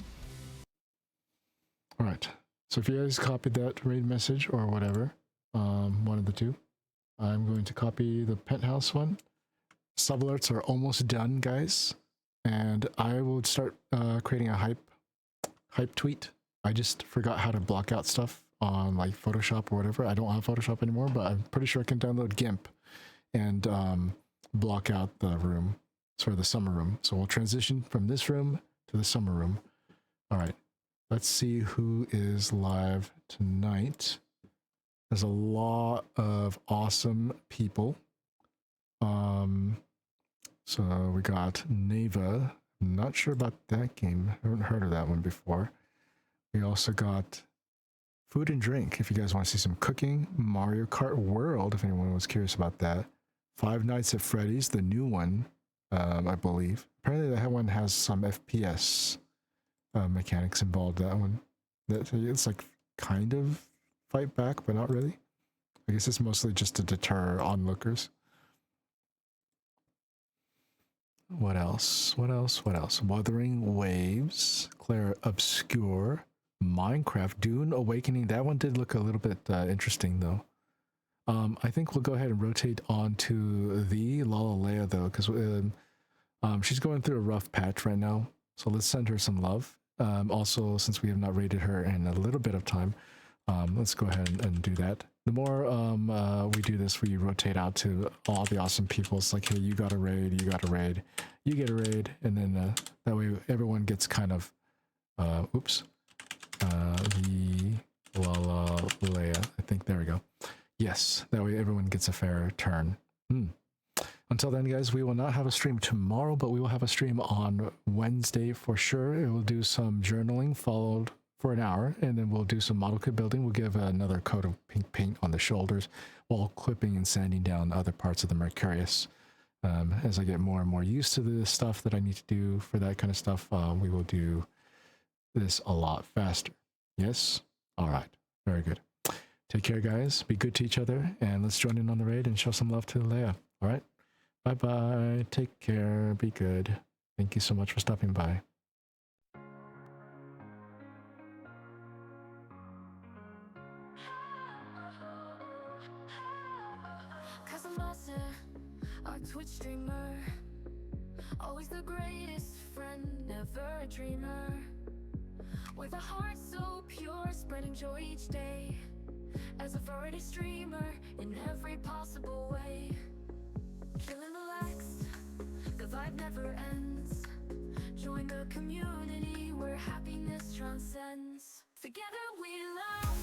Alright, so if you guys copied that raid message or whatever, one of the two, I'm going to copy the penthouse one. Sub alerts are almost done, guys, and I will start creating a hype tweet. I just forgot how to block out stuff on like Photoshop or whatever. I don't have Photoshop anymore, but I'm pretty sure I can download GIMP and block out the room, sort of the summer room. So we'll transition from this room to the summer room. All right, let's see who is live tonight. There's a lot of awesome people. So we got Neva. Not sure about that game. I haven't heard of that one before. We also got Food and Drink, if you guys want to see some cooking. Mario Kart World, if anyone was curious about that. Five Nights at Freddy's, the new one, I believe. Apparently that one has some FPS mechanics involved, that one. It's like kind of fight back, but not really. I guess it's mostly just to deter onlookers. What else? What else? What else? Wuthering Waves, Claire Obscure, Minecraft, Dune Awakening. That one did look a little bit interesting though. I think we'll go ahead and rotate on to the Lalalea though, because she's going through a rough patch right now. So let's send her some love. Also, since we have not rated her in a little bit of time, let's go ahead and do that. The more we do this, we rotate out to all the awesome people. It's like, hey, you got a raid, you got a raid, you get a raid, and then that way everyone gets kind of, oops, the Lalalea. I think there we go. Yes, that way everyone gets a fair turn. Until then, guys, we will not have a stream tomorrow, but we will have a stream on Wednesday for sure. It will do some journaling followed for an hour, and then we'll do some model kit building. We'll give another coat of pink paint on the shoulders while clipping and sanding down other parts of the Mercurius. As I get more and more used to the stuff that I need to do for that kind of stuff, we will do this a lot faster. Yes? All right. Very good. Take care, guys. Be good to each other, and let's join in on the raid and show some love to Leia. All right? Bye-bye. Take care. Be good. Thank you so much for stopping by. Our Twitch streamer, always the greatest friend, never a dreamer. With a heart so pure, spreading joy each day. As a variety streamer, in every possible way. Feeling relaxed, the vibe never ends. Join the community where happiness transcends. Together we love.